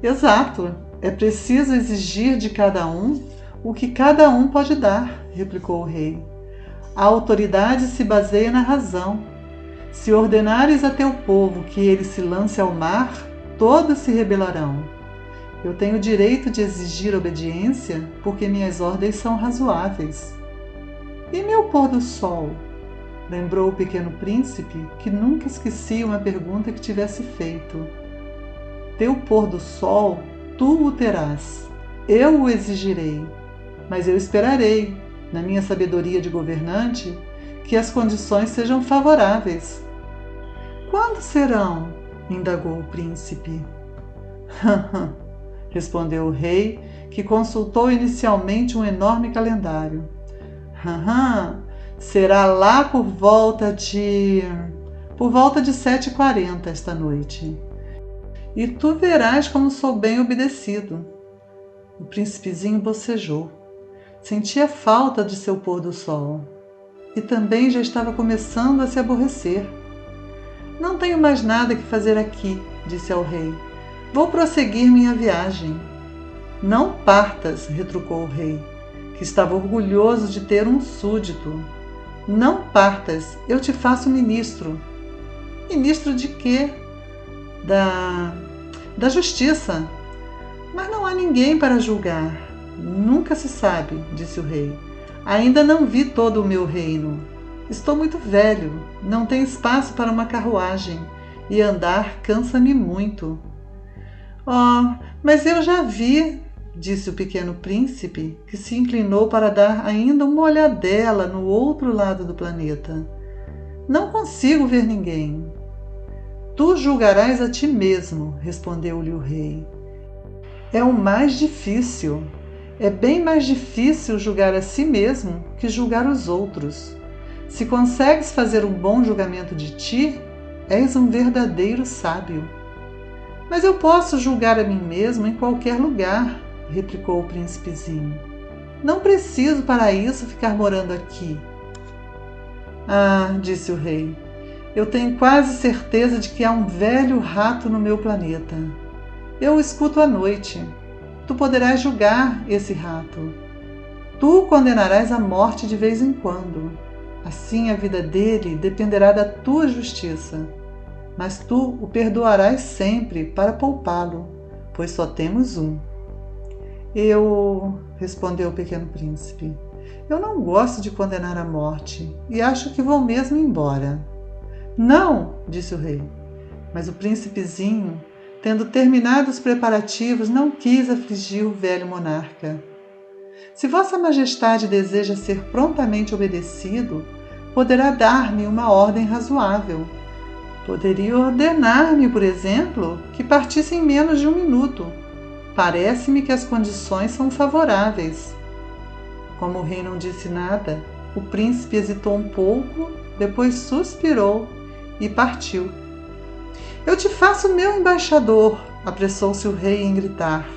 Exato, é preciso exigir de cada um o que cada um pode dar, replicou o rei. A autoridade se baseia na razão. Se ordenares a teu povo que ele se lance ao mar, todos se rebelarão. Eu tenho o direito de exigir obediência porque minhas ordens são razoáveis. E meu pôr do sol? Lembrou o pequeno príncipe, que nunca esquecia uma pergunta que tivesse feito. Teu pôr do sol, tu o terás. Eu o exigirei, mas eu esperarei, na minha sabedoria de governante, que as condições sejam favoráveis. Quando serão? Indagou o príncipe. Respondeu o rei, que consultou inicialmente um enorme calendário. Será lá por volta de 7h40 esta noite. E tu verás como sou bem obedecido. O príncipezinho bocejou. Sentia falta de seu pôr do sol. E também já estava começando a se aborrecer. Não tenho mais nada que fazer aqui, disse ao rei. Vou prosseguir minha viagem. Não partas, retrucou o rei, que estava orgulhoso de ter um súdito. Não partas, eu te faço ministro. Ministro de quê? Da justiça. Mas não há ninguém para julgar. Nunca se sabe, disse o rei. Ainda não vi todo o meu reino. Estou muito velho, não tenho espaço para uma carruagem, e andar cansa-me muito. Oh, mas eu já vi, disse o pequeno príncipe, que se inclinou para dar ainda uma olhadela no outro lado do planeta. Não consigo ver ninguém. Tu julgarás a ti mesmo, respondeu-lhe o rei. É o mais difícil. É bem mais difícil julgar a si mesmo que julgar os outros. Se consegues fazer um bom julgamento de ti, És um verdadeiro sábio. Mas eu posso julgar a mim mesmo em qualquer lugar, replicou o príncipezinho. Não preciso para isso ficar morando aqui. Ah, disse o rei, eu tenho quase certeza de que há um velho rato no meu planeta. Eu o escuto à noite. Tu poderás julgar esse rato. Tu o condenarás à morte de vez em quando. Assim a vida dele dependerá da tua justiça. Mas tu o perdoarás sempre para poupá-lo, pois só temos um. Respondeu o pequeno príncipe, eu não gosto de condenar à morte e acho que vou mesmo embora. Não, disse o rei, mas o príncipezinho, tendo terminado os preparativos, não quis afligir o velho monarca. Se Vossa Majestade deseja ser prontamente obedecido, poderá dar-me uma ordem razoável. Poderia ordenar-me, por exemplo, que partisse em menos de 1 minuto. Parece-me que as condições são favoráveis. Como o rei não disse nada, o príncipe hesitou um pouco, depois suspirou e partiu. Eu te faço meu embaixador, apressou-se o rei em gritar.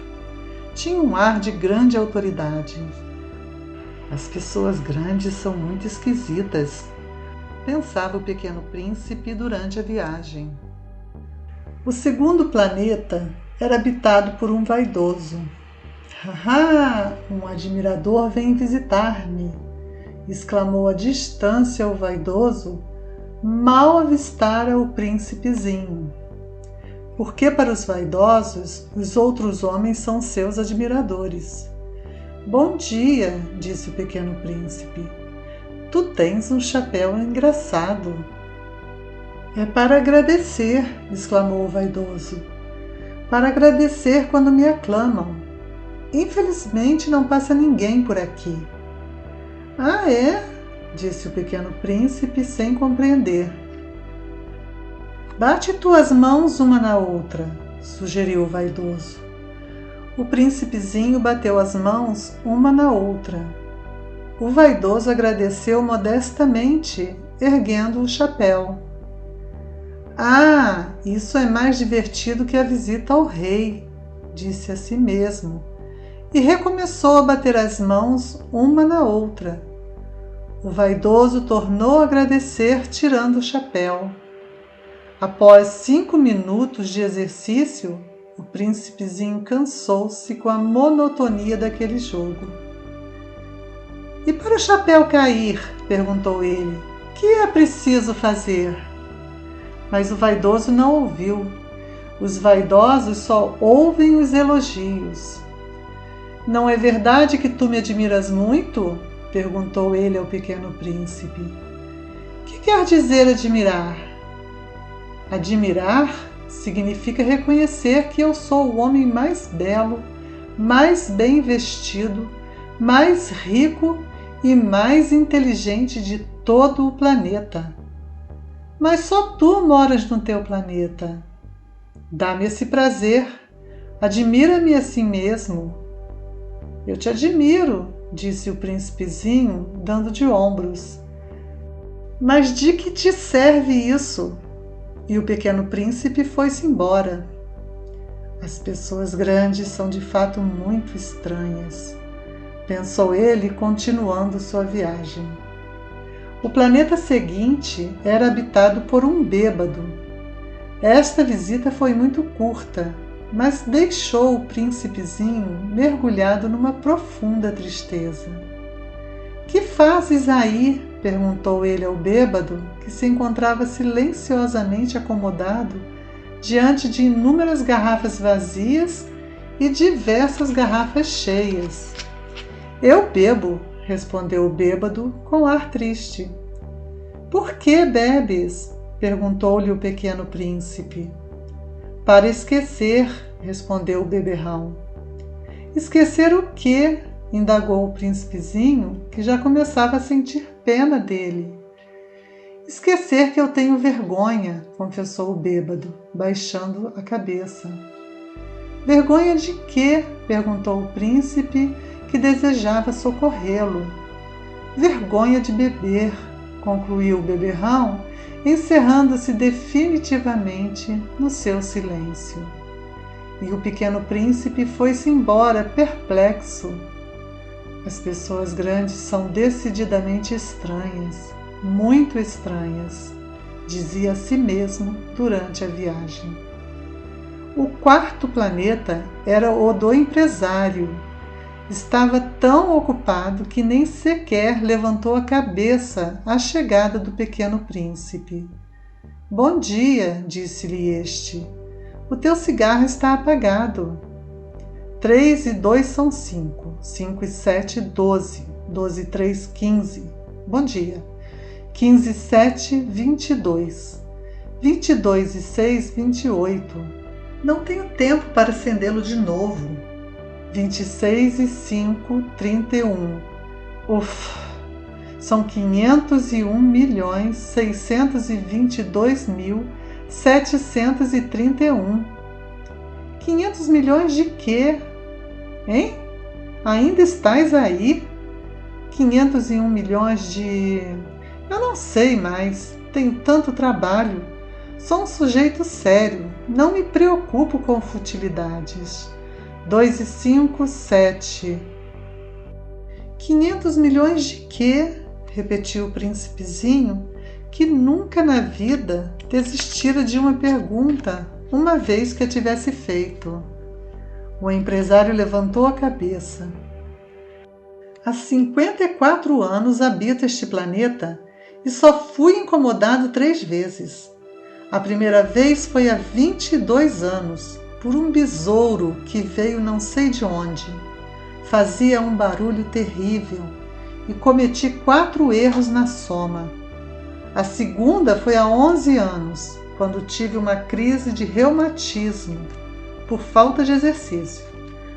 Tinha um ar de grande autoridade. As pessoas grandes são muito esquisitas, pensava o pequeno príncipe durante a viagem. O segundo planeta era habitado por um vaidoso. Ah, um admirador vem visitar-me, exclamou à distância o vaidoso, mal avistara o príncipezinho. Porque para os vaidosos, os outros homens são seus admiradores. Bom dia, disse o pequeno príncipe. Tu tens um chapéu engraçado. É para agradecer, exclamou o vaidoso. Para agradecer quando me aclamam. Infelizmente não passa ninguém por aqui. Ah, é? Disse o pequeno príncipe sem compreender. Bate tuas mãos uma na outra, sugeriu o vaidoso. O príncipezinho bateu as mãos uma na outra. O vaidoso agradeceu modestamente, erguendo o chapéu. Ah, isso é mais divertido que a visita ao rei, disse a si mesmo, e recomeçou a bater as mãos uma na outra. O vaidoso tornou a agradecer, tirando o chapéu. Após 5 minutos de exercício, o príncipezinho cansou-se com a monotonia daquele jogo. E para o chapéu cair, perguntou ele, que é preciso fazer? Mas o vaidoso não ouviu. Os vaidosos só ouvem os elogios. Não é verdade que tu me admiras muito? Perguntou ele ao pequeno príncipe. Que quer dizer admirar? Admirar significa reconhecer que eu sou o homem mais belo, mais bem vestido, mais rico e mais inteligente de todo o planeta. Mas só tu moras no teu planeta. Dá-me esse prazer, admira-me a si mesmo. Eu te admiro, disse o príncipezinho, dando de ombros. Mas de que te serve isso? E o pequeno príncipe foi-se embora. As pessoas grandes são de fato muito estranhas, pensou ele, continuando sua viagem. O planeta seguinte era habitado por um bêbado. Esta visita foi muito curta, mas deixou o príncipezinho mergulhado numa profunda tristeza. Que fazes aí? Perguntou ele ao bêbado, que se encontrava silenciosamente acomodado diante de inúmeras garrafas vazias e diversas garrafas cheias. Eu bebo, respondeu o bêbado com ar triste. Por que bebes? Perguntou-lhe o pequeno príncipe. Para esquecer, respondeu o beberrão. Esquecer o quê? Indagou o príncipezinho, que já começava a sentir pena dele. Esquecer que eu tenho vergonha, confessou o bêbado, baixando a cabeça. Vergonha de quê? Perguntou o príncipe, que desejava socorrê-lo. Vergonha de beber. concluiu o beberrão, encerrando-se definitivamente no seu silêncio. E o pequeno príncipe foi-se embora, perplexo. As pessoas grandes são decididamente estranhas, muito estranhas, dizia a si mesmo durante a viagem. O quarto planeta era o do empresário. Estava tão ocupado que nem sequer levantou a cabeça à chegada do pequeno príncipe. Bom dia, disse-lhe este. O teu cigarro está apagado. 3 e 2 são 5. 5 e 7, 12. 12 e 3, 15. Bom dia. 15 e 7, 22. 22 e 6, 28. Não tenho tempo para acendê-lo de novo. 26 e 5, 31. Uf! São 501.622.731. 500 milhões de quê? Hein? Ainda estás aí? 501 milhões de... Eu não sei mais. Tenho tanto trabalho. Sou um sujeito sério. Não me preocupo com futilidades. 2 e 5, 7. 500 milhões de quê? Repetiu o príncipezinho, que nunca na vida desistira de uma pergunta, uma vez que a tivesse feito. O empresário levantou a cabeça. Há 54 anos habito este planeta e só fui incomodado 3 vezes. A primeira vez foi há 22 anos, por um besouro que veio não sei de onde. Fazia um barulho terrível e cometi 4 erros na soma. A segunda foi há 11 anos, quando tive uma crise de reumatismo, por falta de exercício.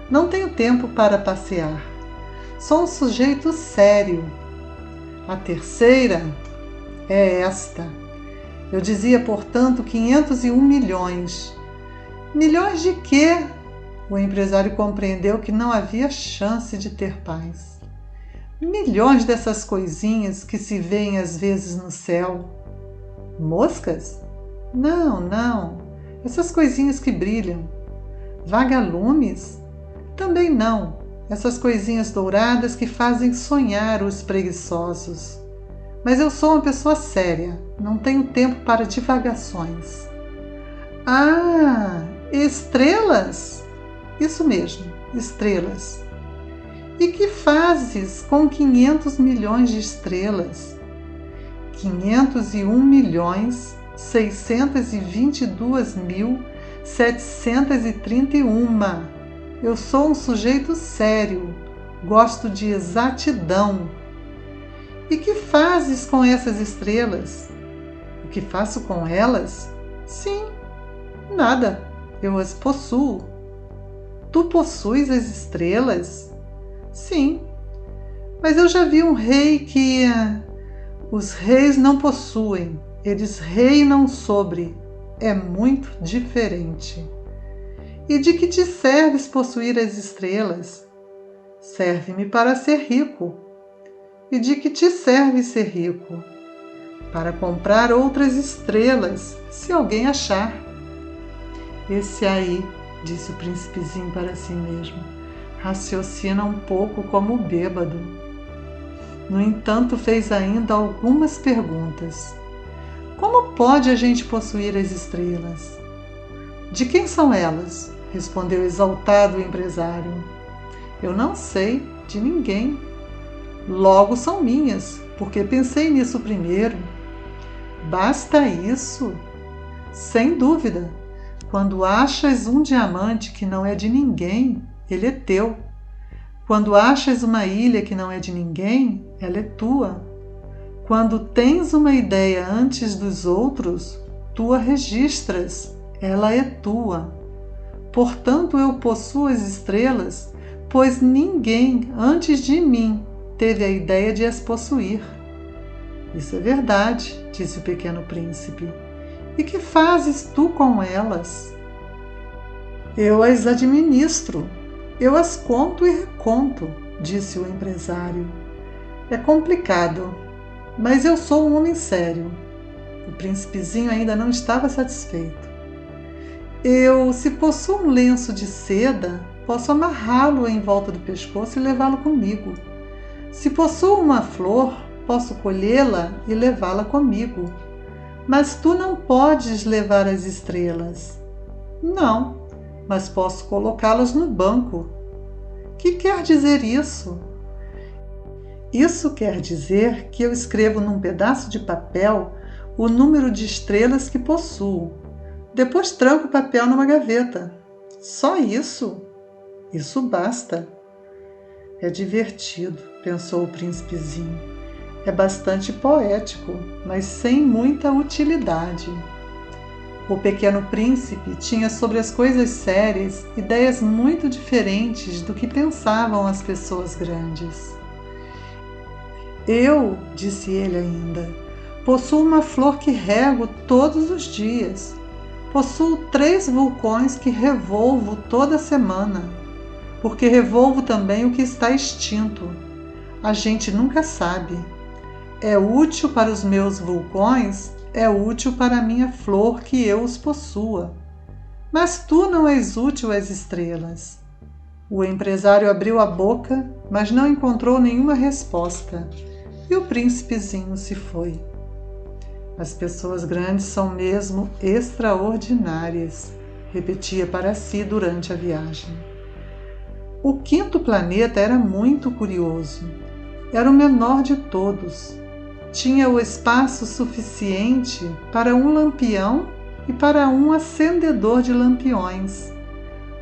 Não tenho tempo para passear. Sou um sujeito sério. A terceira é esta. Eu dizia, portanto, 501 milhões. Milhões de quê? O empresário compreendeu que não havia chance de ter paz. Milhões dessas coisinhas que se veem às vezes no céu. Moscas? Não. Essas coisinhas que brilham. Vagalumes? Também não. Essas coisinhas douradas que fazem sonhar os preguiçosos. Mas eu sou uma pessoa séria. Não tenho tempo para divagações. Ah, estrelas? Isso mesmo, estrelas. E que fazes com 500 milhões de estrelas? 501.622.731. Eu sou um sujeito sério, gosto de exatidão. E que fazes com essas estrelas? O que faço com elas? Sim, nada, eu as possuo. Tu possuis as estrelas? Sim, mas eu já vi um rei que... Os reis não possuem, eles reinam sobre. É muito diferente. E de que te serves possuir as estrelas? Serve-me para ser rico. E de que te serve ser rico? Para comprar outras estrelas, se alguém achar. Esse aí, disse o príncipezinho para si mesmo, raciocina um pouco como bêbado. No entanto, fez ainda algumas perguntas. Como pode a gente possuir as estrelas? De quem são elas? Respondeu exaltado o empresário. Eu não sei, de ninguém. Logo são minhas, porque pensei nisso primeiro. Basta isso? Sem dúvida. Quando achas um diamante que não é de ninguém, ele é teu. Quando achas uma ilha que não é de ninguém, ela é tua. Quando tens uma ideia antes dos outros, tu a registras, ela é tua. Portanto, eu possuo as estrelas, pois ninguém antes de mim teve a ideia de as possuir. Isso é verdade, disse o pequeno príncipe. E que fazes tu com elas? Eu as administro. Eu as conto e reconto, disse o empresário. É complicado. Mas eu sou um homem sério. O príncipezinho ainda não estava satisfeito. Se possuo um lenço de seda, posso amarrá-lo em volta do pescoço e levá-lo comigo. Se possuo uma flor, posso colhê-la e levá-la comigo. Mas tu não podes levar as estrelas. Não, mas posso colocá-las no banco. Que quer dizer isso? Isso quer dizer que eu escrevo num pedaço de papel o número de estrelas que possuo. Depois tranco o papel numa gaveta. Só isso? Isso basta. É divertido, pensou o príncipezinho. É bastante poético, mas sem muita utilidade. O pequeno príncipe tinha sobre as coisas sérias ideias muito diferentes do que pensavam as pessoas grandes. Disse ele ainda, possuo uma flor que rego todos os dias. Possuo 3 vulcões que revolvo toda semana, porque revolvo também o que está extinto. A gente nunca sabe. É útil para os meus vulcões, é útil para a minha flor que eu os possua. Mas tu não és útil às estrelas. O empresário abriu a boca, mas não encontrou nenhuma resposta, e o príncipezinho se foi. As pessoas grandes são mesmo extraordinárias, repetia para si durante a viagem. O 5º planeta era muito curioso. Era o menor de todos. Tinha o espaço suficiente para um lampião e para um acendedor de lampiões.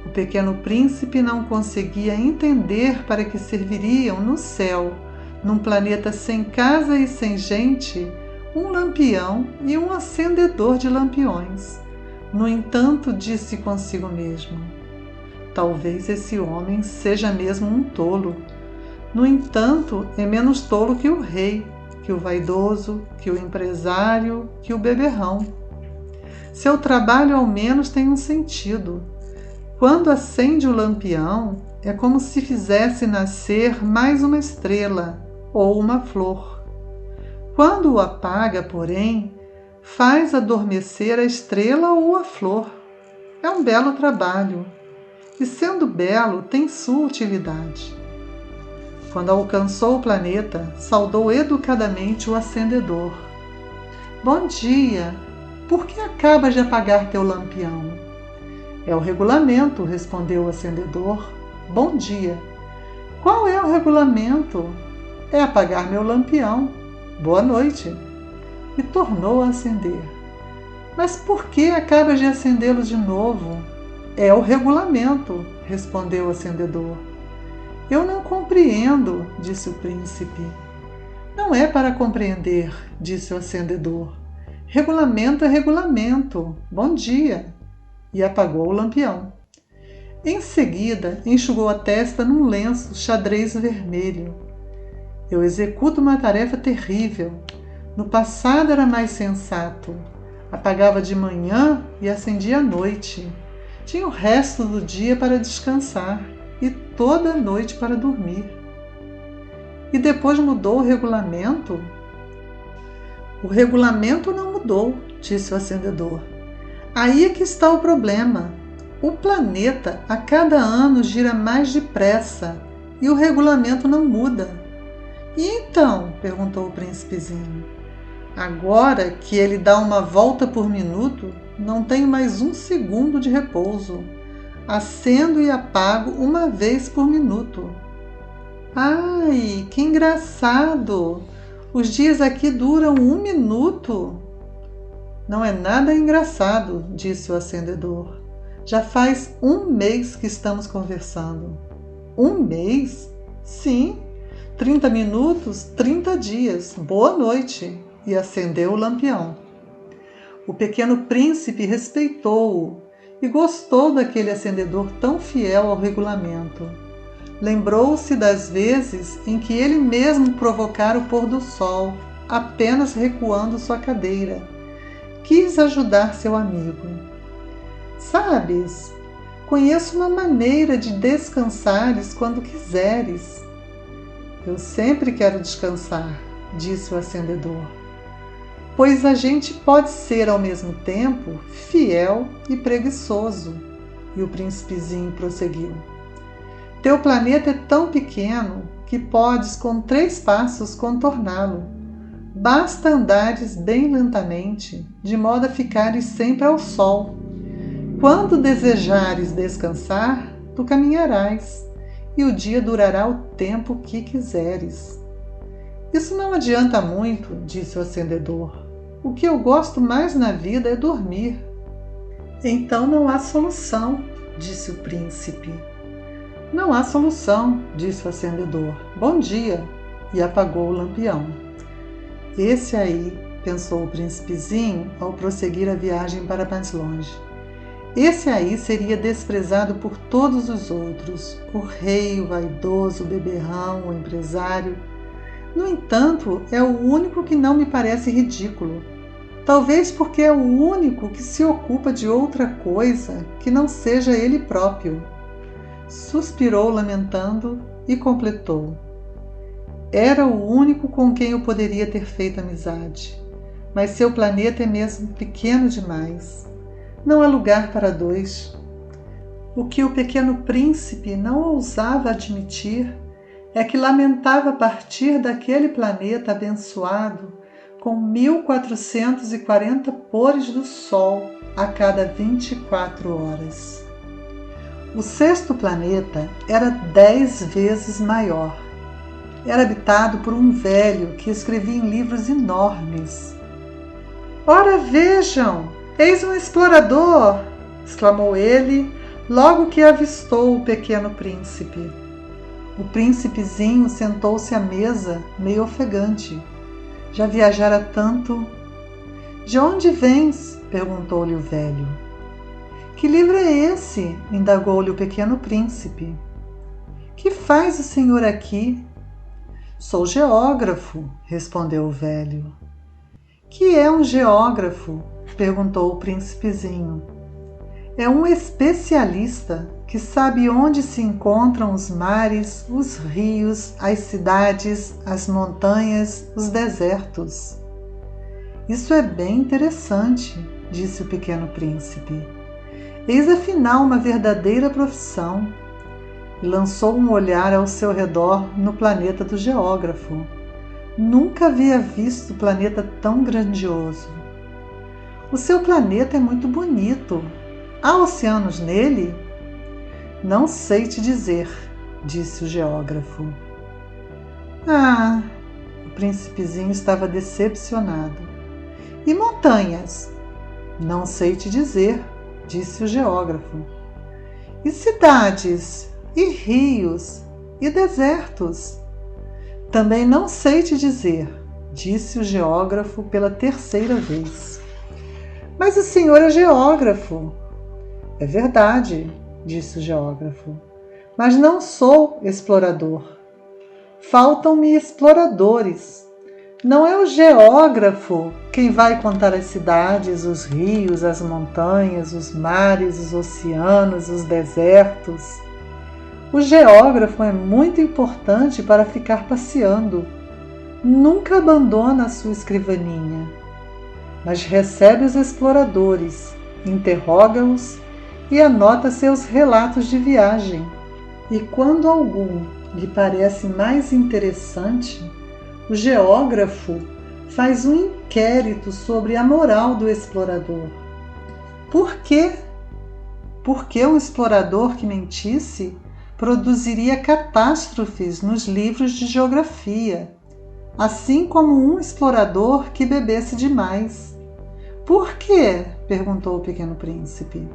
O pequeno príncipe não conseguia entender para que serviriam no céu, num planeta sem casa e sem gente, um lampião e um acendedor de lampiões. No entanto, disse consigo mesmo, talvez esse homem seja mesmo um tolo. No entanto, é menos tolo que o rei, que o vaidoso, que o empresário, que o beberrão. Seu trabalho ao menos tem um sentido. Quando acende o lampião, é como se fizesse nascer mais uma estrela ou uma flor. Quando o apaga, porém, faz adormecer a estrela ou a flor. É um belo trabalho, e sendo belo, tem sua utilidade. Quando alcançou o planeta, saudou educadamente o acendedor. Bom dia! Por que acabas de apagar teu lampião? É o regulamento, respondeu o acendedor. Bom dia! Qual é o regulamento? É apagar meu lampião. Boa noite! E tornou a acender. Mas por que acabas de acendê-lo de novo? É o regulamento, respondeu o acendedor. Eu não compreendo, disse o príncipe. Não é para compreender, disse o acendedor. Regulamento é regulamento. Bom dia! E apagou o lampião. Em seguida, enxugou a testa num lenço xadrez vermelho. Eu executo uma tarefa terrível. No passado era mais sensato. Apagava de manhã e acendia à noite. Tinha o resto do dia para descansar e toda a noite para dormir. E depois mudou o regulamento? O regulamento não mudou, disse o acendedor. Aí é que está o problema. O planeta a cada ano gira mais depressa e o regulamento não muda. E então? Perguntou o príncipezinho. Agora que ele dá uma volta por minuto, não tenho mais um segundo de repouso. Acendo e apago uma vez por minuto. Ai, que engraçado! Os dias aqui duram 1 minuto. Não é nada engraçado, disse o acendedor. Já faz 1 mês que estamos conversando. 1 mês? Sim, 30 minutos, 30 dias. Boa noite! E acendeu o lampião. O pequeno príncipe respeitou-o e gostou daquele acendedor tão fiel ao regulamento. Lembrou-se das vezes em que ele mesmo provocara o pôr do sol, apenas recuando sua cadeira. Quis ajudar seu amigo. Sabes, conheço uma maneira de descansares quando quiseres. Eu sempre quero descansar, disse o acendedor, pois a gente pode ser ao mesmo tempo fiel e preguiçoso. E o príncipezinho prosseguiu. Teu planeta é tão pequeno que podes com 3 passos contorná-lo. Basta andares bem lentamente, de modo a ficares sempre ao sol. Quando desejares descansar, tu caminharás, e o dia durará o tempo que quiseres. Isso não adianta muito, disse o acendedor. O que eu gosto mais na vida é dormir. Então não há solução, disse o príncipe. Não há solução, disse o acendedor. Bom dia, e apagou o lampião. Esse aí, pensou o príncipezinho ao prosseguir a viagem para mais longe. Esse aí seria desprezado por todos os outros, o rei, o vaidoso, o beberrão, o empresário. No entanto, é o único que não me parece ridículo. Talvez porque é o único que se ocupa de outra coisa que não seja ele próprio. Suspirou lamentando e completou. Era o único com quem eu poderia ter feito amizade, mas seu planeta é mesmo pequeno demais. Não há lugar para 2. O que o pequeno príncipe não ousava admitir é que lamentava partir daquele planeta abençoado com 1440 pores do sol a cada 24 horas. O 6º planeta era 10 vezes maior. Era habitado por um velho que escrevia em livros enormes. Ora vejam, eis um explorador! Exclamou ele logo que avistou o pequeno príncipe. O príncipezinho sentou-se à mesa, meio ofegante. Já viajara tanto. De onde vens? Perguntou-lhe o velho. Que livro é esse? Indagou-lhe o pequeno príncipe. Que faz o senhor aqui? Sou geógrafo, respondeu o velho. Que é um geógrafo? Perguntou o príncipezinho. É um especialista que sabe onde se encontram os mares, os rios, as cidades, as montanhas, os desertos. Isso é bem interessante, disse o pequeno príncipe. Eis afinal uma verdadeira profissão. E lançou um olhar ao seu redor no planeta do geógrafo. Nunca havia visto planeta tão grandioso. O seu planeta é muito bonito. Há oceanos nele? Não sei te dizer, disse o geógrafo. O príncipezinho estava decepcionado. E montanhas? Não sei te dizer, disse o geógrafo. E cidades? E rios? E desertos? Também não sei te dizer, disse o geógrafo pela 3ª vez. Mas o senhor é geógrafo. É verdade, disse o geógrafo, mas não sou explorador. Faltam-me exploradores. Não é o geógrafo quem vai contar as cidades, os rios, as montanhas, os mares, os oceanos, os desertos. O geógrafo é muito importante para ficar passeando. Nunca abandona a sua escrivaninha, mas recebe os exploradores, interroga-os e anota seus relatos de viagem. E quando algum lhe parece mais interessante, o geógrafo faz um inquérito sobre a moral do explorador. Por quê? Porque um explorador que mentisse produziria catástrofes nos livros de geografia, assim como um explorador que bebesse demais. Por quê? Perguntou o pequeno príncipe.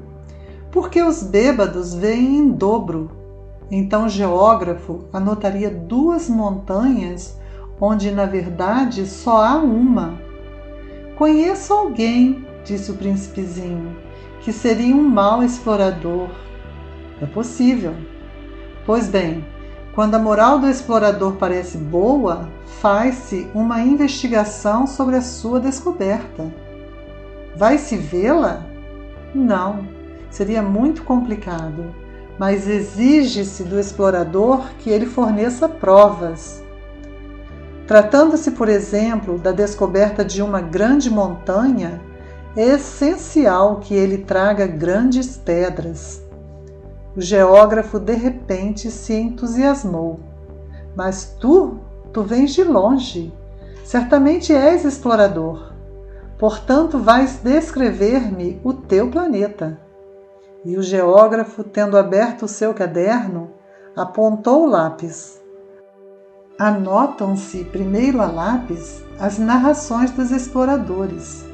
Porque os bêbados vêm em dobro. Então o geógrafo anotaria 2 montanhas onde na verdade só há uma. Conheço alguém, disse o príncipezinho, que seria um mau explorador. É possível. Pois bem, quando a moral do explorador parece boa, faz-se uma investigação sobre a sua descoberta. Vai-se vê-la? Não, seria muito complicado, mas exige-se do explorador que ele forneça provas. Tratando-se, por exemplo, da descoberta de uma grande montanha, é essencial que ele traga grandes pedras. O geógrafo de repente se entusiasmou. Mas tu vens de longe. Certamente és explorador. Portanto, vais descrever-me o teu planeta. E o geógrafo, tendo aberto o seu caderno, apontou o lápis. Anotam-se primeiro a lápis as narrações dos exploradores.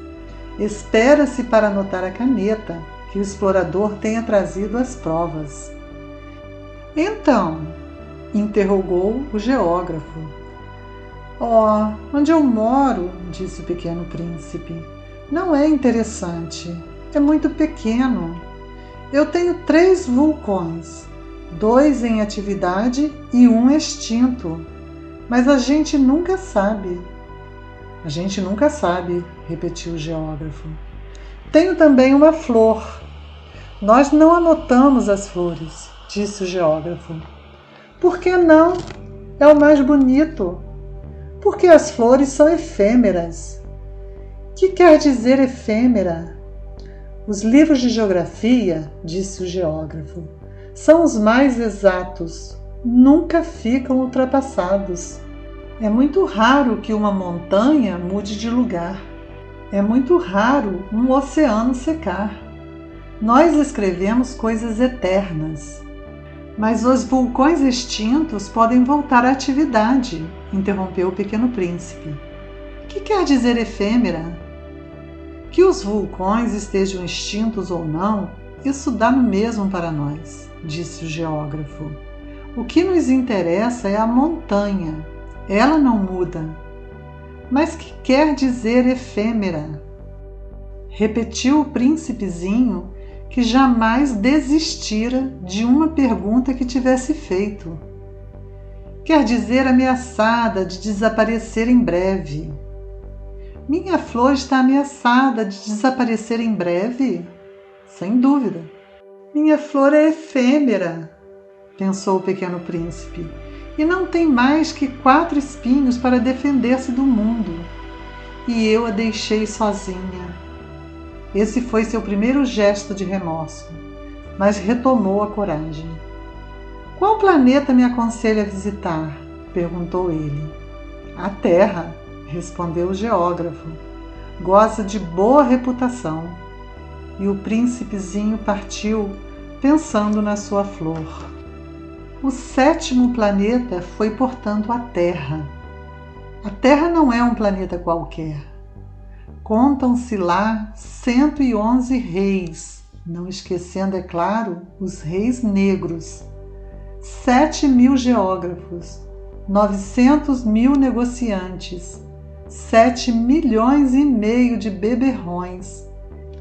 Espera-se para anotar a caneta que o explorador tenha trazido as provas. Então, interrogou o geógrafo. Onde eu moro, disse o pequeno príncipe, não é interessante, é muito pequeno. Eu tenho 3 vulcões, 2 em atividade e 1 extinto, mas a gente nunca sabe. A gente nunca sabe, repetiu o geógrafo. Tenho também uma flor. Nós não anotamos as flores, disse o geógrafo. Por que não? É o mais bonito. Porque as flores são efêmeras. Que quer dizer efêmera? Os livros de geografia, disse o geógrafo, são os mais exatos. Nunca ficam ultrapassados. É muito raro que uma montanha mude de lugar. É muito raro um oceano secar. Nós escrevemos coisas eternas. Mas os vulcões extintos podem voltar à atividade, interrompeu o pequeno príncipe. Que quer dizer efêmera? Que os vulcões estejam extintos ou não, isso dá no mesmo para nós, disse o geógrafo. O que nos interessa é a montanha. Ela não muda. Mas que quer dizer efêmera? Repetiu o príncipezinho, que jamais desistira de uma pergunta que tivesse feito. Quer dizer ameaçada de desaparecer em breve. Minha flor está ameaçada de desaparecer em breve? Sem dúvida. Minha flor é efêmera, pensou o pequeno príncipe, e não tem mais que 4 espinhos para defender-se do mundo. E eu a deixei sozinha. Esse foi seu primeiro gesto de remorso, mas retomou a coragem. Qual planeta me aconselha a visitar? Perguntou ele. A Terra, respondeu o geógrafo. Goza de boa reputação. E o príncipezinho partiu, pensando na sua flor. O 7º planeta foi, portanto, a Terra. A Terra não é um planeta qualquer. Contam-se lá 111 reis, não esquecendo, é claro, os reis negros, 7.000 geógrafos, 900.000 negociantes, 7,5 milhões de beberrões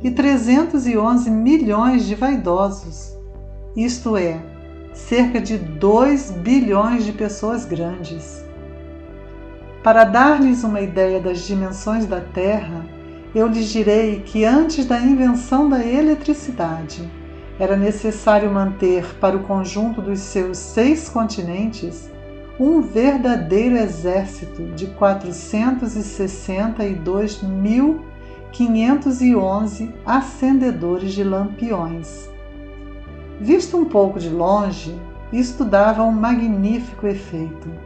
e 311 milhões de vaidosos, isto é, cerca de 2 bilhões de pessoas grandes. Para dar-lhes uma ideia das dimensões da Terra, eu lhes direi que antes da invenção da eletricidade, era necessário manter para o conjunto dos seus 6 continentes um verdadeiro exército de 462.511 acendedores de lampiões. Visto um pouco de longe, isto dava um magnífico efeito.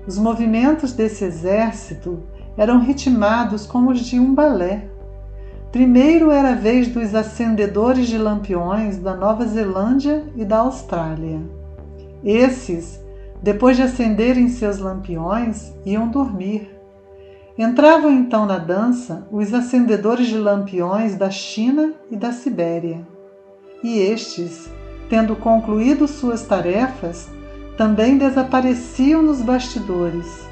Os movimentos desse exército eram ritmados como os de um balé. Primeiro era a vez dos acendedores de lampiões da Nova Zelândia e da Austrália. Esses, depois de acenderem seus lampiões, iam dormir. Entravam então na dança os acendedores de lampiões da China e da Sibéria. E estes, tendo concluído suas tarefas, também desapareciam nos bastidores.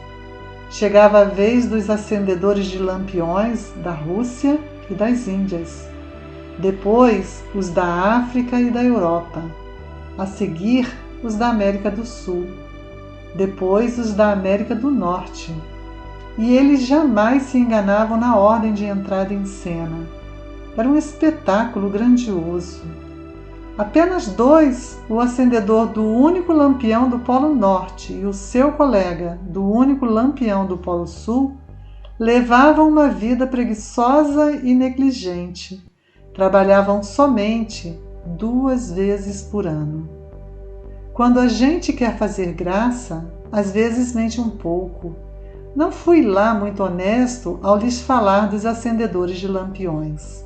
Chegava a vez dos acendedores de lampiões da Rússia e das Índias. Depois, os da África e da Europa. A seguir, os da América do Sul. Depois, os da América do Norte. E eles jamais se enganavam na ordem de entrada em cena. Era um espetáculo grandioso. Apenas dois, o acendedor do único lampião do Polo Norte e o seu colega do único lampião do Polo Sul, levavam uma vida preguiçosa e negligente. Trabalhavam somente 2 vezes por ano. Quando a gente quer fazer graça, às vezes mente um pouco. Não fui lá muito honesto ao lhes falar dos acendedores de lampiões.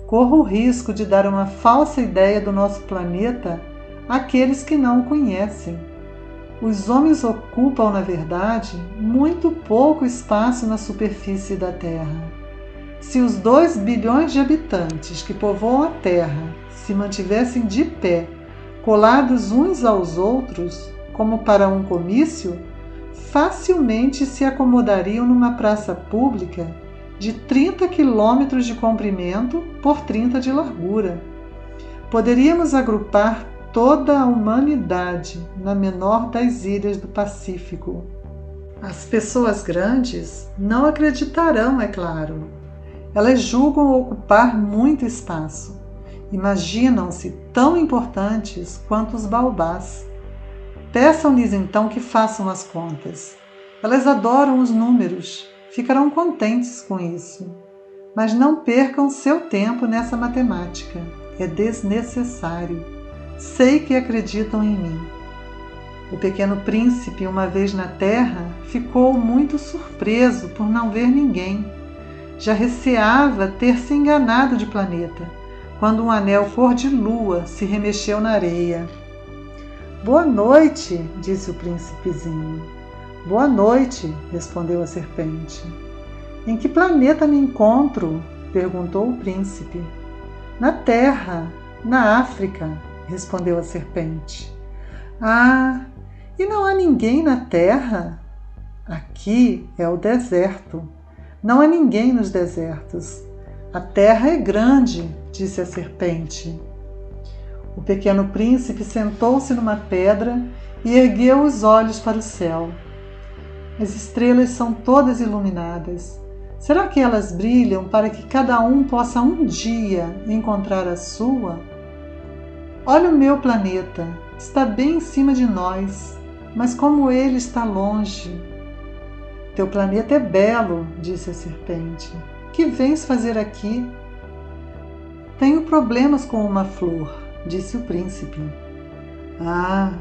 Corro o risco de dar uma falsa ideia do nosso planeta àqueles que não o conhecem. Os homens ocupam, na verdade, muito pouco espaço na superfície da Terra. Se os 2 bilhões de habitantes que povoam a Terra se mantivessem de pé, colados uns aos outros, como para um comício, facilmente se acomodariam numa praça pública de 30 quilômetros de comprimento por 30 de largura. Poderíamos agrupar toda a humanidade na menor das ilhas do Pacífico. As pessoas grandes não acreditarão, é claro. Elas julgam ocupar muito espaço. Imaginam-se tão importantes quanto os baobás. Peçam-lhes então que façam as contas. Elas adoram os números, ficarão contentes com isso. Mas não percam seu tempo nessa matemática. É desnecessário. Sei que acreditam em mim. O pequeno príncipe, uma vez na terra, ficou muito surpreso por não ver ninguém. Já receava ter se enganado de planeta, quando um anel cor de lua se remexeu na areia. Boa noite, disse o príncipezinho. Boa noite, respondeu a serpente. Em que planeta me encontro? Perguntou o príncipe. Na Terra, na África, respondeu a serpente. Ah, e não há ninguém na Terra? Aqui é o deserto. Não há ninguém nos desertos. A terra é grande, disse a serpente. O pequeno príncipe sentou-se numa pedra e ergueu os olhos para o céu. As estrelas são todas iluminadas. Será que elas brilham para que cada um possa um dia encontrar a sua? Olha o meu planeta, está bem em cima de nós, mas como ele está longe. Teu planeta é belo, disse a serpente. Que vens fazer aqui? Tenho problemas com uma flor, disse o príncipe. Ah,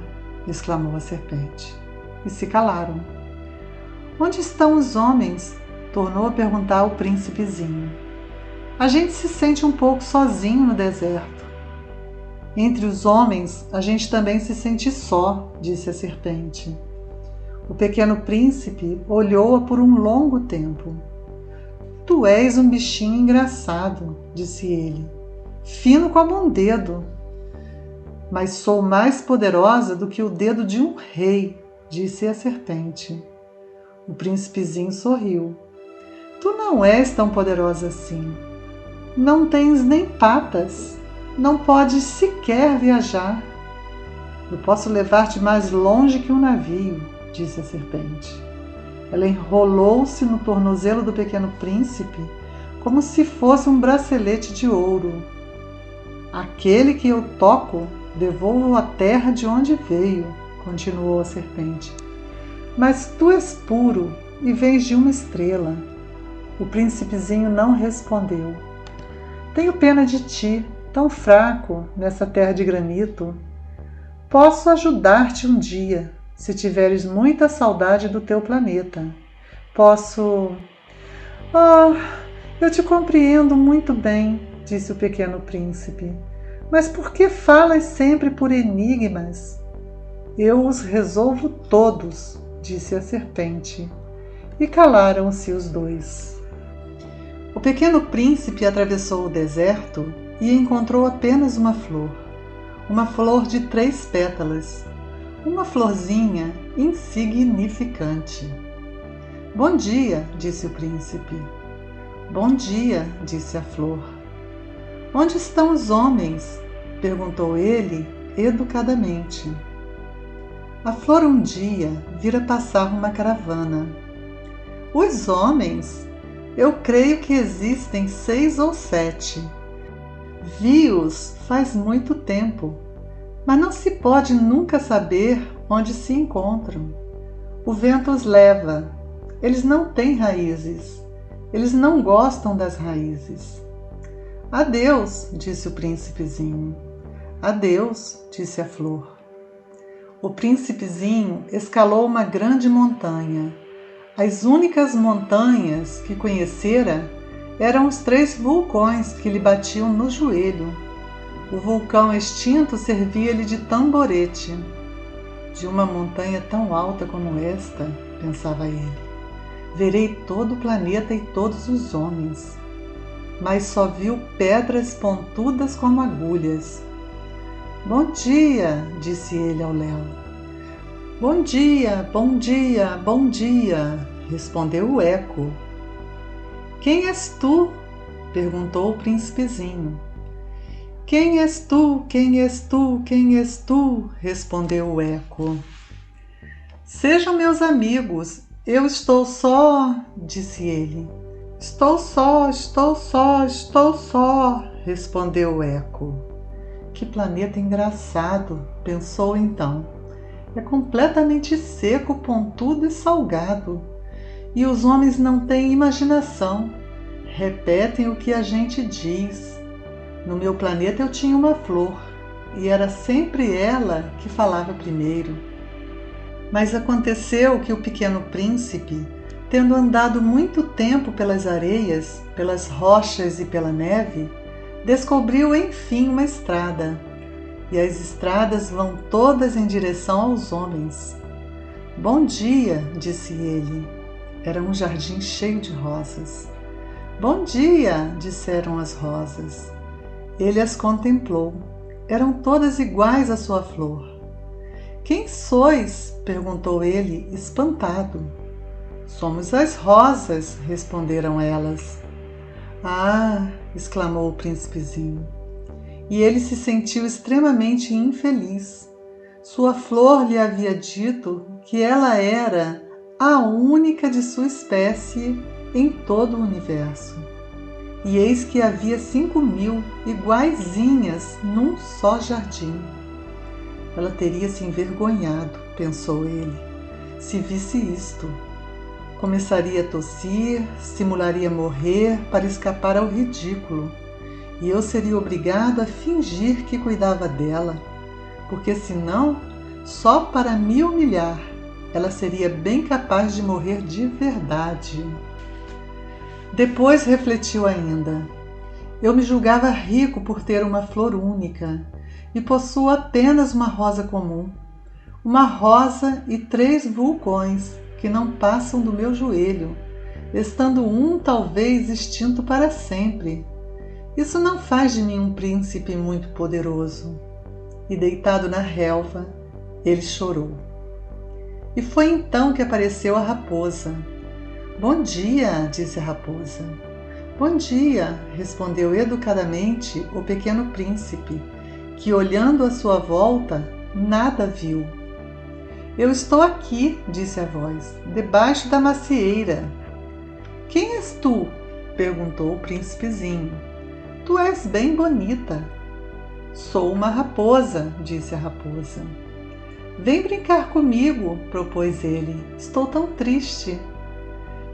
exclamou a serpente. E se calaram. Onde estão os homens? Tornou a perguntar o príncipezinho. A gente se sente um pouco sozinho no deserto. Entre os homens, a gente também se sente só, disse a serpente. O pequeno príncipe olhou-a por um longo tempo. Tu és um bichinho engraçado, disse ele, fino como um dedo. Mas sou mais poderosa do que o dedo de um rei, disse a serpente. O príncipezinho sorriu. Tu não és tão poderosa assim. Não tens nem patas. Não podes sequer viajar. Eu posso levar-te mais longe que um navio, disse a serpente. Ela enrolou-se no tornozelo do pequeno príncipe como se fosse um bracelete de ouro. Aquele que eu toco, devolvo à terra de onde veio, continuou a serpente. Mas tu és puro e vens de uma estrela. O príncipezinho não respondeu. Tenho pena de ti, tão fraco nessa terra de granito. Posso ajudar-te um dia, se tiveres muita saudade do teu planeta. Posso... Oh, eu te compreendo muito bem, disse o pequeno príncipe. Mas por que falas sempre por enigmas? Eu os resolvo todos, disse a serpente. E calaram-se os dois. O pequeno príncipe atravessou o deserto e encontrou apenas uma flor de 3 pétalas, uma florzinha insignificante. Bom dia, disse o príncipe. Bom dia, disse a flor. Onde estão os homens? Perguntou ele educadamente. A flor um dia vira passar uma caravana. Os homens? Eu creio que existem 6 ou 7. Vi-os faz muito tempo, mas não se pode nunca saber onde se encontram. O vento os leva. Eles não têm raízes. Eles não gostam das raízes. Adeus, disse o príncipezinho. Adeus, disse a flor. O príncipezinho escalou uma grande montanha. As únicas montanhas que conhecera eram os 3 vulcões que lhe batiam no joelho. O vulcão extinto servia-lhe de tamborete. De uma montanha tão alta como esta, pensava ele, verei todo o planeta e todos os homens. Mas só viu pedras pontudas como agulhas. Bom dia, disse ele ao léu. Bom dia, bom dia, bom dia, respondeu o eco. Quem és tu? Perguntou o príncipezinho. Quem és tu? Quem és tu? Quem és tu? Respondeu o eco. Sejam meus amigos, eu estou só, disse ele. Estou só, estou só, estou só, respondeu o eco. Que planeta engraçado, pensou então. É completamente seco, pontudo e salgado. E os homens não têm imaginação. Repetem o que a gente diz. No meu planeta eu tinha uma flor, e era sempre ela que falava primeiro. Mas aconteceu que o pequeno príncipe, tendo andado muito tempo pelas areias, pelas rochas e pela neve, descobriu enfim uma estrada. E as estradas vão todas em direção aos homens. Bom dia, disse ele. Era um jardim cheio de rosas. Bom dia, disseram as rosas. Ele as contemplou. Eram todas iguais à sua flor. Quem sois? Perguntou ele, espantado. Somos as rosas, responderam elas. Ah! Exclamou o príncipezinho. E ele se sentiu extremamente infeliz. Sua flor lhe havia dito que ela era a única de sua espécie em todo o universo. E eis que havia 5.000 iguaizinhas num só jardim. Ela teria se envergonhado, pensou ele, se visse isto. Começaria a tossir, simularia morrer para escapar ao ridículo, e eu seria obrigado a fingir que cuidava dela, porque senão, só para me humilhar, ela seria bem capaz de morrer de verdade. Depois refletiu ainda. Eu me julgava rico por ter uma flor única, e possuo apenas uma rosa comum. Uma rosa e 3 vulcões que não passam do meu joelho, estando um talvez extinto para sempre. Isso não faz de mim um príncipe muito poderoso. E deitado na relva, ele chorou. E foi então que apareceu a raposa. Bom dia, disse a raposa. Bom dia, respondeu educadamente o pequeno príncipe, que olhando à sua volta, nada viu. Eu estou aqui, disse a voz, debaixo da macieira. Quem és tu? Perguntou o príncipezinho. Tu és bem bonita. Sou uma raposa, disse a raposa. Vem brincar comigo, propôs ele. Estou tão triste.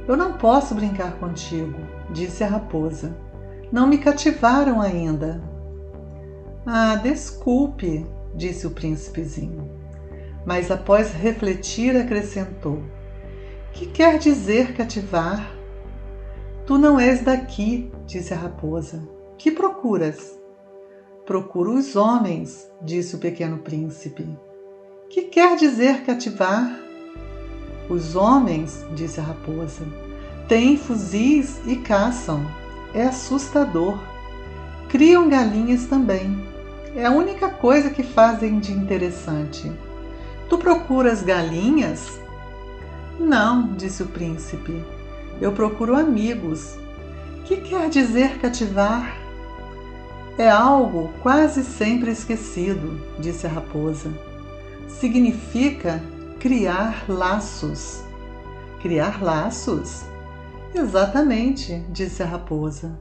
Eu não posso brincar contigo, disse a raposa. Não me cativaram ainda. Ah, desculpe, disse o príncipezinho. Mas após refletir acrescentou. Que quer dizer cativar? Tu não és daqui, disse a raposa. Que procuras? Procuro os homens, disse o pequeno príncipe. Que quer dizer cativar? Os homens, disse a raposa, têm fuzis e caçam. É assustador. Criam galinhas também. É a única coisa que fazem de interessante. Tu procuras galinhas? Não, disse o príncipe. Eu procuro amigos. Que quer dizer cativar? É algo quase sempre esquecido, disse a raposa. Significa criar laços. Criar laços? Exatamente, disse a raposa.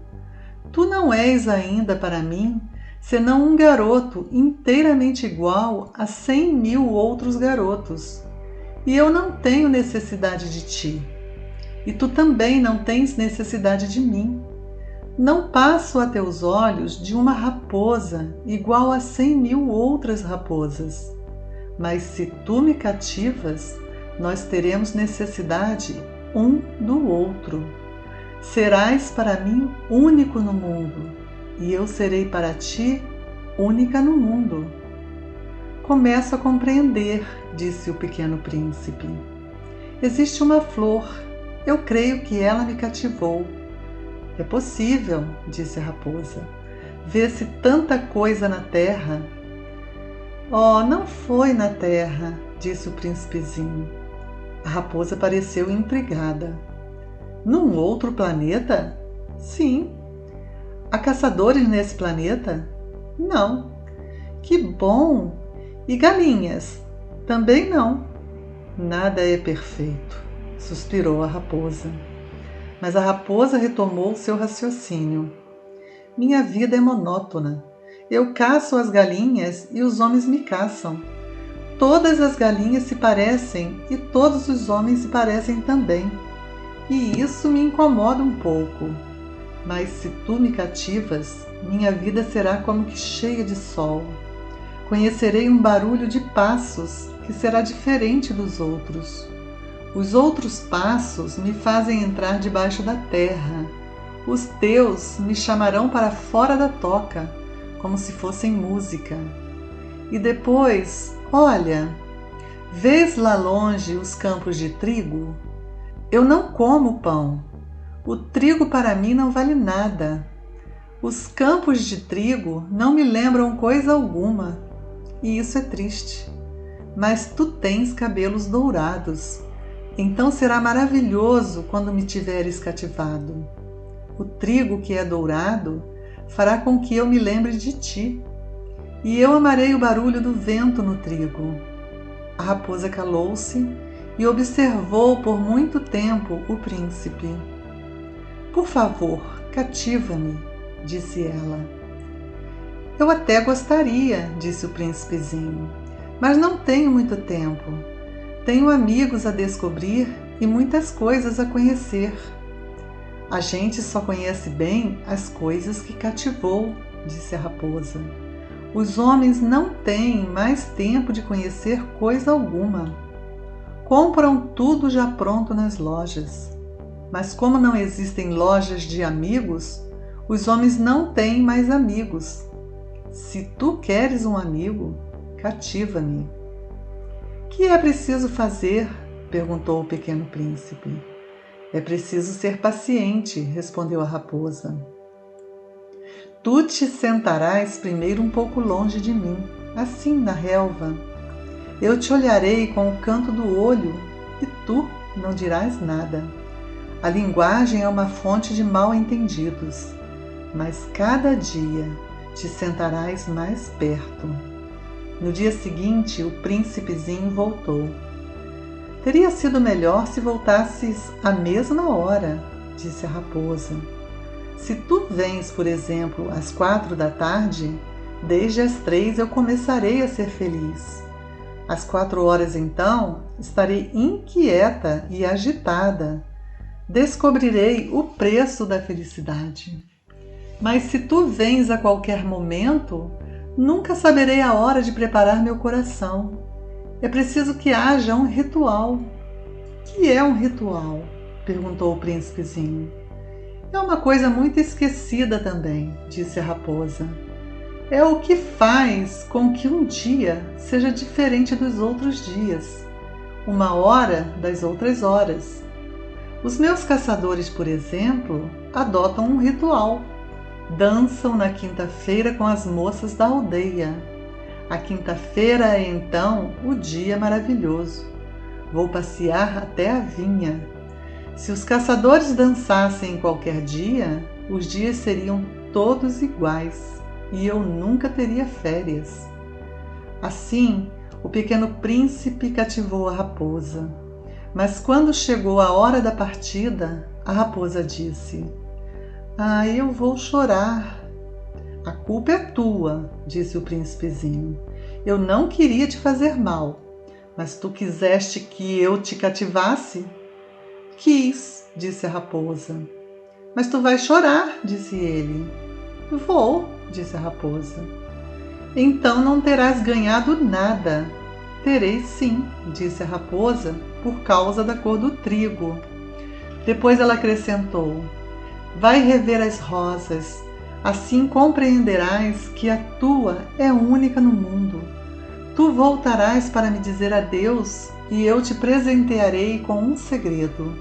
Tu não és ainda para mim senão um garoto inteiramente igual a 100.000 outros garotos. E eu não tenho necessidade de ti. E tu também não tens necessidade de mim. Não passo a teus olhos de uma raposa igual a 100.000 outras raposas. Mas se tu me cativas, nós teremos necessidade um do outro. Serás para mim único no mundo, e eu serei para ti única no mundo. Começo a compreender, disse o pequeno príncipe. Existe uma flor, eu creio que ela me cativou. É possível, disse a raposa. Vê-se tanta coisa na terra. Oh, não foi na terra, disse o príncipezinho. A raposa pareceu intrigada. Num outro planeta? Sim. Há caçadores nesse planeta? Não. Que bom! E galinhas? Também não. Nada é perfeito, suspirou a raposa. Mas a raposa retomou seu raciocínio. Minha vida é monótona. Eu caço as galinhas e os homens me caçam. Todas as galinhas se parecem e todos os homens se parecem também. E isso me incomoda um pouco. Mas se tu me cativas, minha vida será como que cheia de sol. Conhecerei um barulho de passos que será diferente dos outros. Os outros passos me fazem entrar debaixo da terra. Os teus me chamarão para fora da toca, como se fossem música. E depois, olha, vês lá longe os campos de trigo? Eu não como pão. O trigo para mim não vale nada. Os campos de trigo não me lembram coisa alguma. E isso é triste. Mas tu tens cabelos dourados. Então será maravilhoso quando me tiveres cativado. O trigo que é dourado fará com que eu me lembre de ti. E eu amarei o barulho do vento no trigo. A raposa calou-se e observou por muito tempo o príncipe. Por favor, cativa-me, disse ela. Eu até gostaria, disse o príncipezinho, mas não tenho muito tempo. Tenho amigos a descobrir e muitas coisas a conhecer. A gente só conhece bem as coisas que cativou, disse a raposa. Os homens não têm mais tempo de conhecer coisa alguma. Compram tudo já pronto nas lojas. Mas como não existem lojas de amigos, os homens não têm mais amigos. Se tu queres um amigo, cativa-me. Que é preciso fazer? Perguntou o pequeno príncipe. É preciso ser paciente, respondeu a raposa. Tu te sentarás primeiro um pouco longe de mim, assim na relva. Eu te olharei com o canto do olho e tu não dirás nada. A linguagem é uma fonte de mal-entendidos, mas cada dia te sentarás mais perto. No dia seguinte, o príncipezinho voltou. Teria sido melhor se voltasses à mesma hora, disse a raposa. Se tu vens, por exemplo, às 4 da tarde, desde as 3 eu começarei a ser feliz. Às 4 horas, então, estarei inquieta e agitada. Descobrirei o preço da felicidade. Mas se tu vens a qualquer momento, nunca saberei a hora de preparar meu coração. É preciso que haja um ritual. Que é um ritual? Perguntou o príncipezinho. É uma coisa muito esquecida também, disse a raposa. É o que faz com que um dia seja diferente dos outros dias, uma hora das outras horas. Os meus caçadores, por exemplo, adotam um ritual. Dançam na quinta-feira com as moças da aldeia. A quinta-feira é então o dia maravilhoso. Vou passear até a vinha. Se os caçadores dançassem em qualquer dia, os dias seriam todos iguais e eu nunca teria férias. Assim, o pequeno príncipe cativou a raposa. Mas quando chegou a hora da partida, a raposa disse: Ah, eu vou chorar. A culpa é tua, disse o príncipezinho. Eu não queria te fazer mal, mas tu quiseste que eu te cativasse? Quis, disse a raposa. Mas tu vais chorar, disse ele. Vou, disse a raposa. Então não terás ganhado nada. Terei sim, disse a raposa, por causa da cor do trigo. Depois ela acrescentou: vai rever as rosas, assim compreenderás que a tua é única no mundo. Tu voltarás para me dizer adeus e eu te presentearei com um segredo.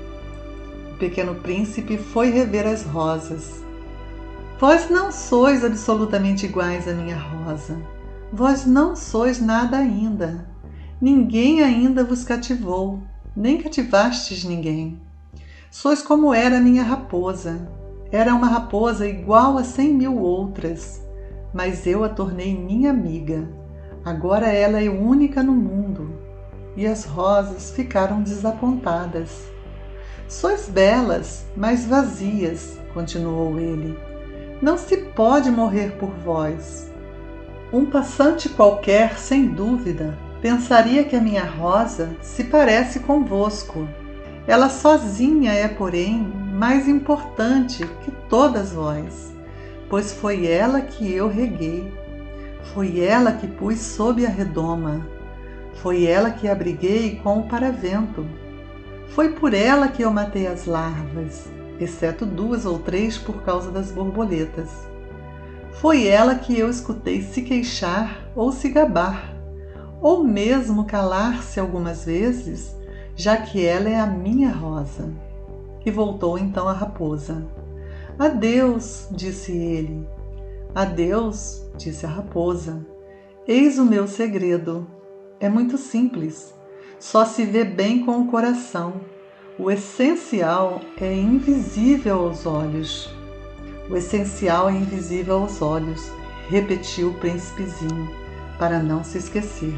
O pequeno príncipe foi rever as rosas. Vós não sois absolutamente iguais à minha rosa. Vós não sois nada ainda. Ninguém ainda vos cativou, nem cativastes ninguém. Sois como era a minha raposa. Era uma raposa igual a 100.000 outras, mas eu a tornei minha amiga. Agora ela é única no mundo. E as rosas ficaram desapontadas. Sois belas, mas vazias, continuou ele. Não se pode morrer por vós. Um passante qualquer, sem dúvida, pensaria que a minha rosa se parece convosco. Ela sozinha é, porém, mais importante que todas vós, pois foi ela que eu reguei. Foi ela que pus sob a redoma. Foi ela que abriguei com o paravento. Foi por ela que eu matei as larvas, exceto 2 ou 3 por causa das borboletas. Foi ela que eu escutei se queixar ou se gabar, ou mesmo calar-se algumas vezes, já que ela é a minha rosa. E voltou então a raposa. Adeus, disse ele. Adeus, disse a raposa. Eis o meu segredo. É muito simples. Só se vê bem com o coração. O essencial é invisível aos olhos. O essencial é invisível aos olhos, repetiu o príncipezinho, para não se esquecer.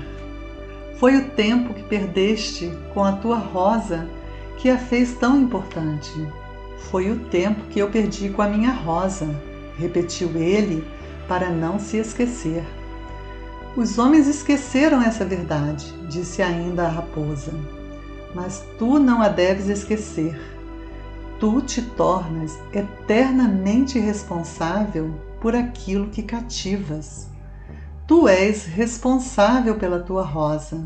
Foi o tempo que perdeste com a tua rosa que a fez tão importante. Foi o tempo que eu perdi com a minha rosa, repetiu ele, para não se esquecer. Os homens esqueceram essa verdade, disse ainda a raposa. Mas tu não a deves esquecer. Tu te tornas eternamente responsável por aquilo que cativas. Tu és responsável pela tua rosa.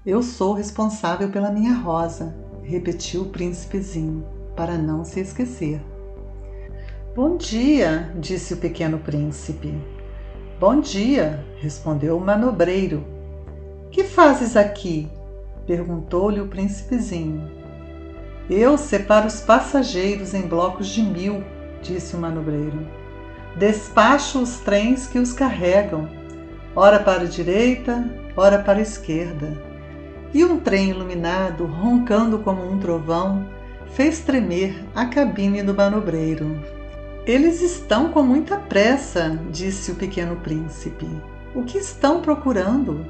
Eu sou responsável pela minha rosa, repetiu o príncipezinho, para não se esquecer. Bom dia, disse o pequeno príncipe. Bom dia, respondeu o manobreiro. Que fazes aqui? Perguntou-lhe o príncipezinho. Eu separo os passageiros em blocos de 1000, disse o manobreiro. Despacho os trens que os carregam, ora para a direita, ora para a esquerda. E um trem iluminado, roncando como um trovão, fez tremer a cabine do manobreiro. Eles estão com muita pressa, disse o pequeno príncipe. O que estão procurando?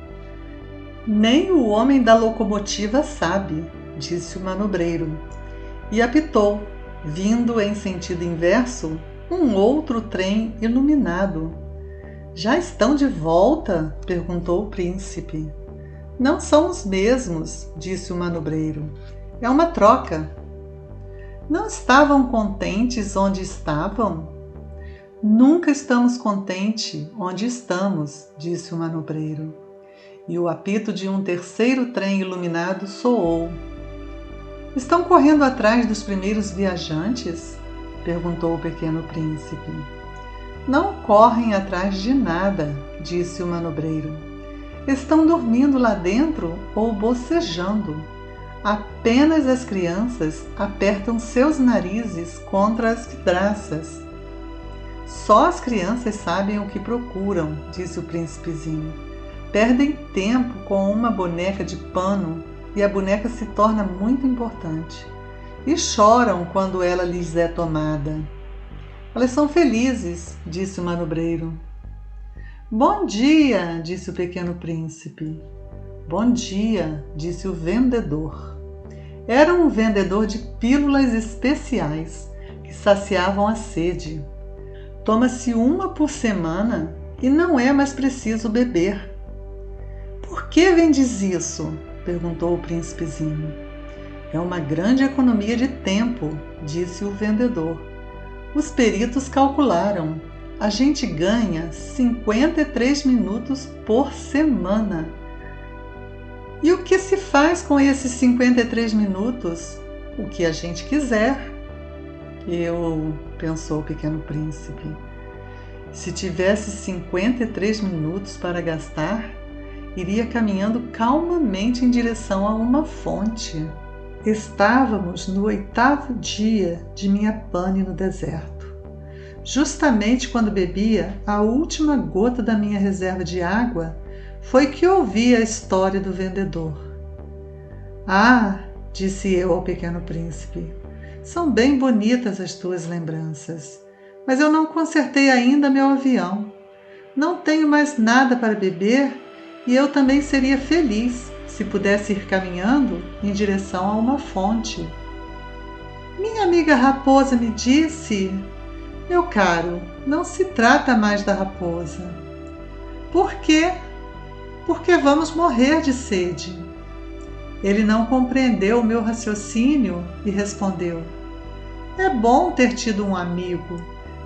Nem o homem da locomotiva sabe, disse o manobreiro. E apitou, vindo em sentido inverso, um outro trem iluminado. Já estão de volta? Perguntou o príncipe. Não são os mesmos, disse o manobreiro. É uma troca. Não estavam contentes onde estavam? Nunca estamos contentes onde estamos, disse o manobreiro. E o apito de um terceiro trem iluminado soou. Estão correndo atrás dos primeiros viajantes? Perguntou o pequeno príncipe. Não correm atrás de nada, disse o manobreiro. Estão dormindo lá dentro ou bocejando. Apenas as crianças apertam seus narizes contra as vidraças. Só as crianças sabem o que procuram, disse o príncipezinho. Perdem tempo com uma boneca de pano e a boneca se torna muito importante. E choram quando ela lhes é tomada. Elas são felizes, disse o manobreiro. Bom dia, disse o pequeno príncipe. Bom dia, disse o vendedor. Era um vendedor de pílulas especiais, que e saciavam a sede. Toma-se uma por semana e não é mais preciso beber. Por que vendes isso? Perguntou o príncipezinho. É uma grande economia de tempo, disse o vendedor. Os peritos calcularam. A gente ganha 53 minutos por semana. E o que se faz com esses 53 minutos? O que a gente quiser. Pensou o pequeno príncipe. Se tivesse 53 minutos para gastar, iria caminhando calmamente em direção a uma fonte. Estávamos no 8º dia de minha pane no deserto. Justamente quando bebia a última gota da minha reserva de água, foi que ouvi a história do vendedor. Ah, disse eu ao pequeno príncipe, são bem bonitas as tuas lembranças, mas eu não consertei ainda meu avião. Não tenho mais nada para beber e eu também seria feliz se pudesse ir caminhando em direção a uma fonte. Minha amiga raposa me disse... Meu caro, não se trata mais da raposa. Por quê? Porque vamos morrer de sede. Ele não compreendeu o meu raciocínio e respondeu: é bom ter tido um amigo,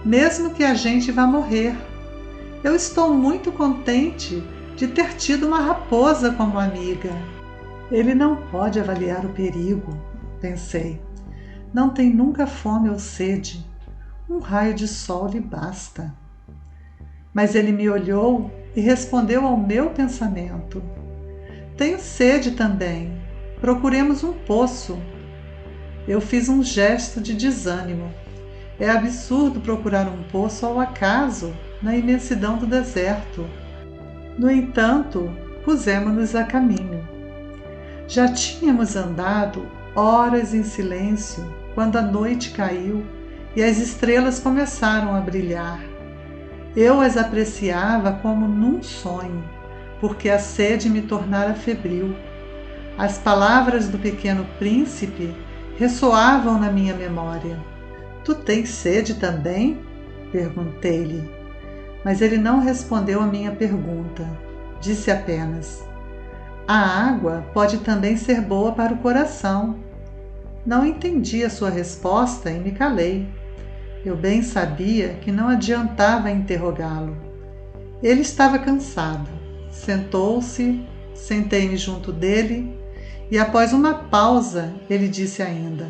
mesmo que a gente vá morrer. Eu estou muito contente de ter tido uma raposa como amiga. Ele não pode avaliar o perigo, pensei. Não tem nunca fome ou sede. Um raio de sol lhe basta. Mas ele me olhou e respondeu ao meu pensamento. Tenho sede também. Procuremos um poço. Eu fiz um gesto de desânimo. É absurdo procurar um poço ao acaso na imensidão do deserto. No entanto, pusemos-nos a caminho. Já tínhamos andado horas em silêncio quando a noite caiu e as estrelas começaram a brilhar. Eu as apreciava como num sonho, porque a sede me tornara febril. As palavras do pequeno príncipe ressoavam na minha memória. Tu tens sede também? Perguntei-lhe. Mas ele não respondeu à minha pergunta. Disse apenas: a água pode também ser boa para o coração. Não entendi a sua resposta e me calei. Eu bem sabia que não adiantava interrogá-lo. Ele estava cansado. Sentou-se, sentei-me junto dele e após uma pausa ele disse ainda: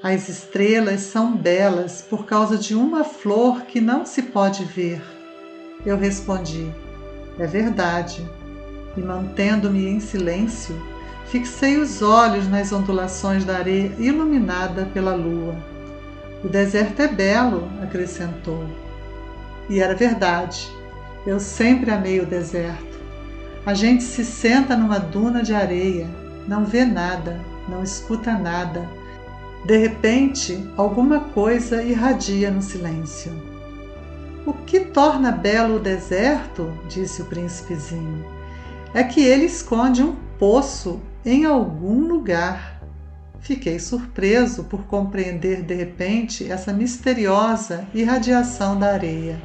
as estrelas são belas por causa de uma flor que não se pode ver. Eu respondi: é verdade. E mantendo-me em silêncio, fixei os olhos nas ondulações da areia iluminada pela lua. O deserto é belo, acrescentou. E era verdade. Eu sempre amei o deserto. A gente se senta numa duna de areia, não vê nada, não escuta nada. De repente, alguma coisa irradia no silêncio. O que torna belo o deserto, disse o príncipezinho, é que ele esconde um poço em algum lugar. Fiquei surpreso por compreender de repente essa misteriosa irradiação da areia.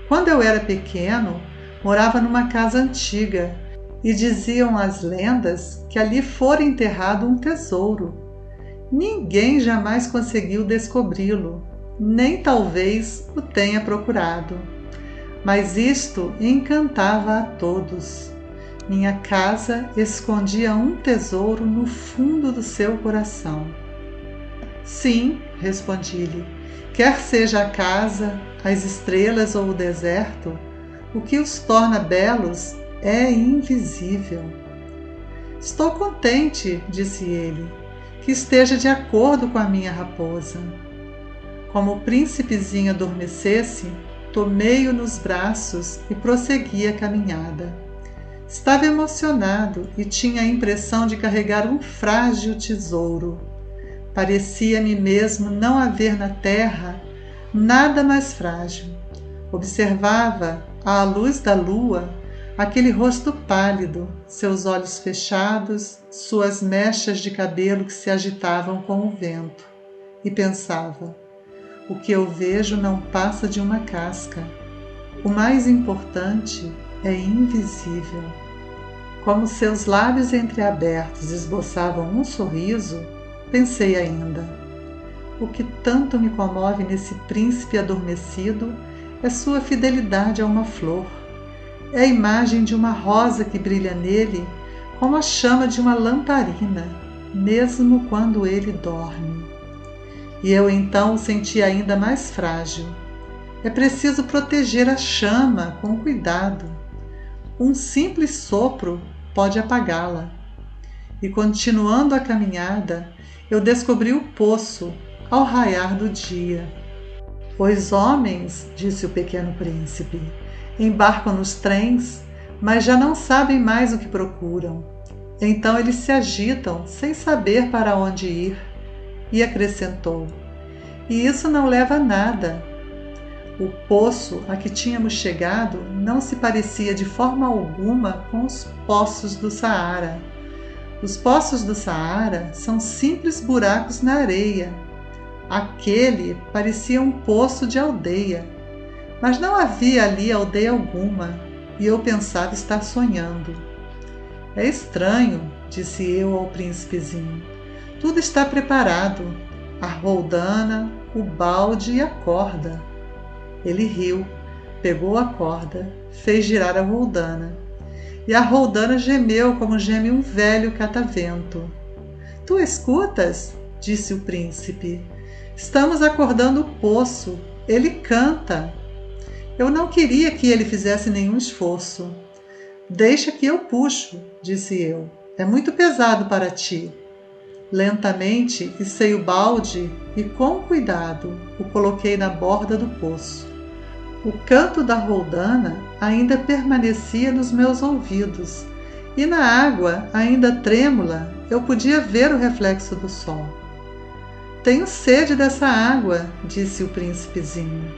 Quando eu era pequeno, morava numa casa antiga e diziam as lendas que ali fora enterrado um tesouro. Ninguém jamais conseguiu descobri-lo, nem talvez o tenha procurado. Mas isto encantava a todos. Minha casa escondia um tesouro no fundo do seu coração. Sim, respondi-lhe, quer seja a casa, as estrelas ou o deserto, o que os torna belos é invisível. Estou contente, disse ele, que esteja de acordo com a minha raposa. Como o príncipezinho adormecesse, tomei-o nos braços e prossegui a caminhada. Estava emocionado e tinha a impressão de carregar um frágil tesouro. Parecia-me mesmo não haver na terra nada mais frágil. Observava, à luz da lua, aquele rosto pálido, seus olhos fechados, suas mechas de cabelo que se agitavam com o vento, e pensava: O que eu vejo não passa de uma casca. O mais importante é invisível. Como seus lábios entreabertos esboçavam um sorriso, pensei ainda: o que tanto me comove nesse príncipe adormecido é sua fidelidade a uma flor. É a imagem de uma rosa que brilha nele como a chama de uma lamparina, mesmo quando ele dorme. E eu então o senti ainda mais frágil. É preciso proteger a chama com cuidado. Um simples sopro pode apagá-la. E continuando a caminhada, eu descobri o poço ao raiar do dia. Os homens, disse o pequeno príncipe, embarcam nos trens, mas já não sabem mais o que procuram. Então eles se agitam sem saber para onde ir. E acrescentou: e isso não leva a nada. O poço a que tínhamos chegado não se parecia de forma alguma com os poços do Saara. Os poços do Saara são simples buracos na areia. Aquele parecia um poço de aldeia, mas não havia ali aldeia alguma, e eu pensava estar sonhando. É estranho, disse eu ao príncipezinho. Tudo está preparado: a roldana, o balde e a corda. Ele riu, pegou a corda, fez girar a roldana. E a roldana gemeu como geme um velho catavento. Tu escutas? Disse o príncipe. Estamos acordando o poço. Ele canta. Eu não queria que ele fizesse nenhum esforço. Deixa que eu puxo, disse eu. É muito pesado para ti. Lentamente içei o balde e, com cuidado, o coloquei na borda do poço. O canto da roldana ainda permanecia nos meus ouvidos, e na água, ainda trêmula, eu podia ver o reflexo do sol. Tenho sede dessa água, disse o príncipezinho.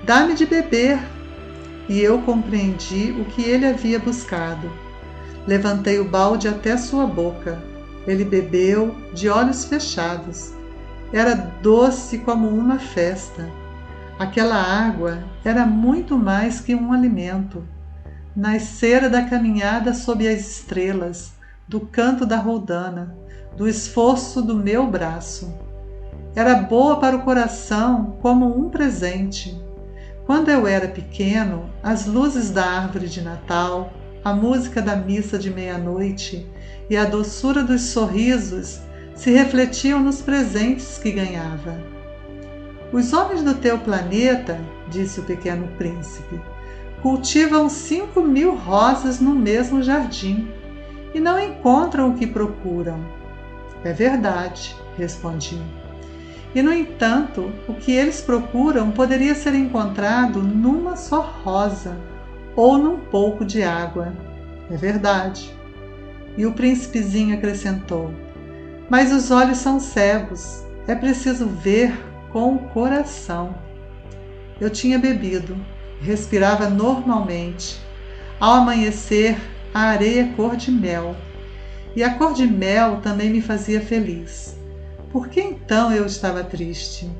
Dá-me de beber. E eu compreendi o que ele havia buscado. Levantei o balde até sua boca. Ele bebeu, de olhos fechados. Era doce como uma festa. Aquela água era muito mais que um alimento. Nascera da caminhada sob as estrelas, do canto da roldana, do esforço do meu braço. Era boa para o coração como um presente. Quando eu era pequeno, as luzes da árvore de Natal, a música da missa de meia-noite e a doçura dos sorrisos se refletiam nos presentes que ganhava. Os homens do teu planeta, disse o pequeno príncipe, cultivam 5.000 rosas no mesmo jardim e não encontram o que procuram. É verdade, respondi. E, no entanto, o que eles procuram poderia ser encontrado numa só rosa ou num pouco de água. É verdade. E o príncipezinho acrescentou: mas os olhos são cegos, é preciso ver com o coração. Eu tinha bebido, respirava normalmente. Ao amanhecer, a areia cor de mel. E a cor de mel também me fazia feliz. Por que então eu estava triste?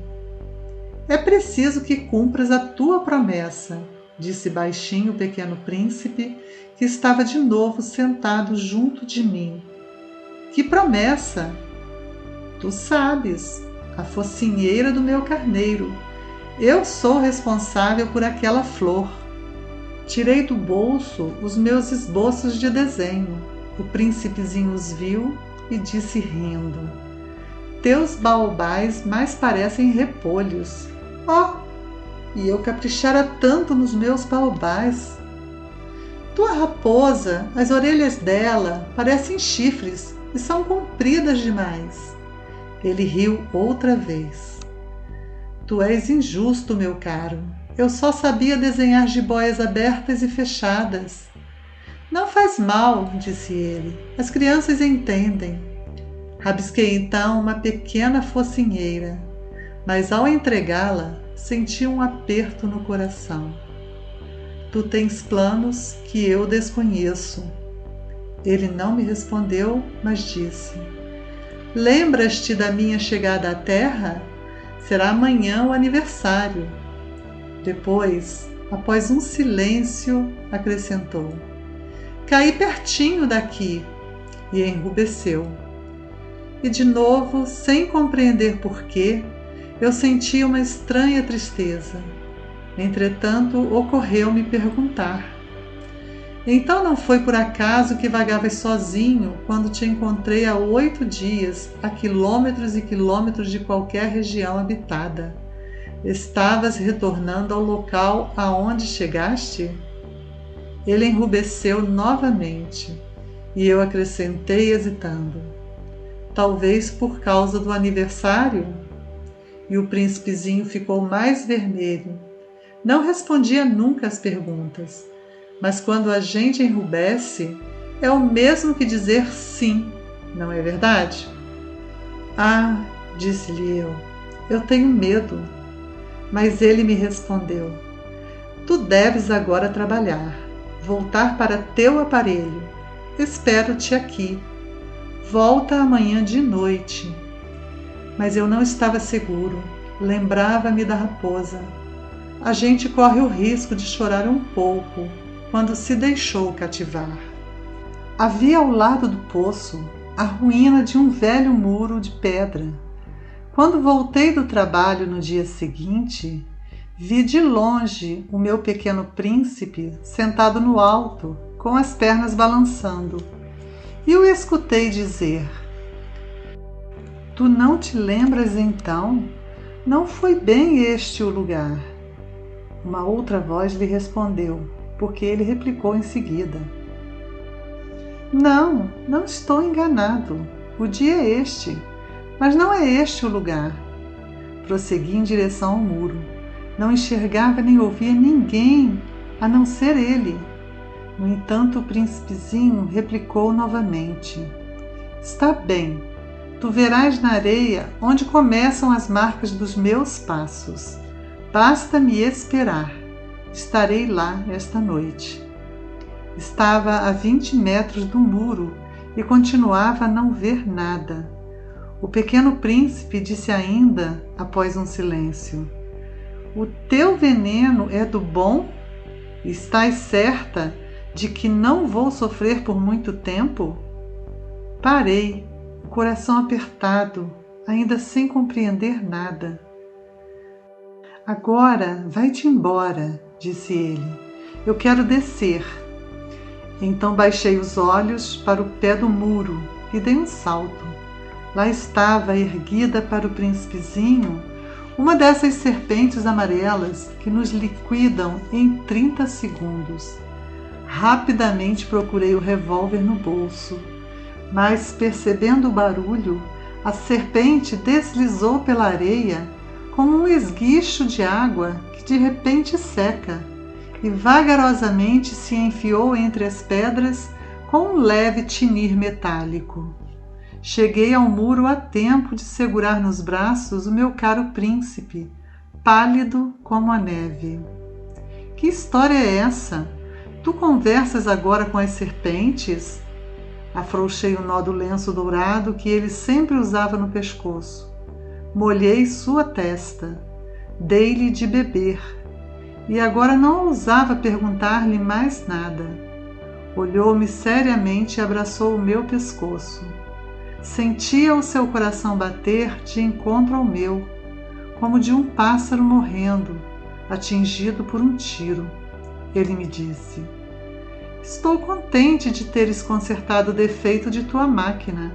É preciso que cumpras a tua promessa, disse baixinho o pequeno príncipe, que estava de novo sentado junto de mim. Que promessa? Tu sabes, a focinheira do meu carneiro. Eu sou responsável por aquela flor. Tirei do bolso os meus esboços de desenho. O príncipezinho os viu e disse rindo: teus baobás mais parecem repolhos. Oh, e eu caprichara tanto nos meus baobás. Tua raposa, as orelhas dela parecem chifres e são compridas demais. Ele riu outra vez. Tu és injusto, meu caro. Eu só sabia desenhar jiboias abertas e fechadas. Não faz mal, disse ele. As crianças entendem. Rabisquei então uma pequena focinheira, mas ao entregá-la, senti um aperto no coração. Tu tens planos que eu desconheço. Ele não me respondeu, mas disse: lembras-te da minha chegada à Terra? Será amanhã o aniversário. Depois, após um silêncio, acrescentou: caí pertinho daqui, e enrubesceu. E de novo, sem compreender porquê, eu senti uma estranha tristeza. Entretanto, ocorreu-me perguntar: então não foi por acaso que vagavas sozinho quando te encontrei há 8 dias, a quilômetros e quilômetros de qualquer região habitada? Estavas retornando ao local aonde chegaste? Ele enrubesceu novamente, e eu acrescentei hesitando: talvez por causa do aniversário? E o príncipezinho ficou mais vermelho. Não respondia nunca às perguntas, mas quando a gente enrubesce, é o mesmo que dizer sim, não é verdade? Ah, disse-lhe eu tenho medo. Mas ele me respondeu: tu deves agora trabalhar, voltar para teu aparelho. Espero-te aqui. Volta amanhã de noite. Mas eu não estava seguro. Lembrava-me da raposa. A gente corre o risco de chorar um pouco quando se deixou cativar. Havia ao lado do poço a ruína de um velho muro de pedra. Quando voltei do trabalho no dia seguinte, vi de longe o meu pequeno príncipe sentado no alto, com as pernas balançando, e o escutei dizer: tu não te lembras então? Não foi bem este o lugar. Uma outra voz lhe respondeu, porque ele replicou em seguida: não, não estou enganado. O dia é este, mas não é este o lugar. Prossegui em direção ao muro. Não enxergava nem ouvia ninguém, a não ser ele. No entanto, o príncipezinho replicou novamente: está bem, tu verás na areia onde começam as marcas dos meus passos. Basta-me esperar. Estarei lá esta noite. Estava a 20 metros do muro e continuava a não ver nada. O pequeno príncipe disse ainda, após um silêncio: o teu veneno é do bom? Estás certa de que não vou sofrer por muito tempo? Parei, o coração apertado, ainda sem compreender nada. Agora vai-te embora, disse ele. Eu quero descer. Então baixei os olhos para o pé do muro e dei um salto. Lá estava, erguida para o príncipezinho, uma dessas serpentes amarelas que nos liquidam em 30 segundos. Rapidamente procurei o revólver no bolso, mas, percebendo o barulho, a serpente deslizou pela areia como um esguicho de água que de repente seca e vagarosamente se enfiou entre as pedras com um leve tinir metálico. Cheguei ao muro a tempo de segurar nos braços o meu caro príncipe, pálido como a neve. Que história é essa? Tu conversas agora com as serpentes? Afrouxei o nó do lenço dourado que ele sempre usava no pescoço. Molhei sua testa. Dei-lhe de beber. E agora não ousava perguntar-lhe mais nada. Olhou-me seriamente e abraçou o meu pescoço. Sentia o seu coração bater de encontro ao meu, como de um pássaro morrendo, atingido por um tiro. Ele me disse: estou contente de teres consertado o defeito de tua máquina.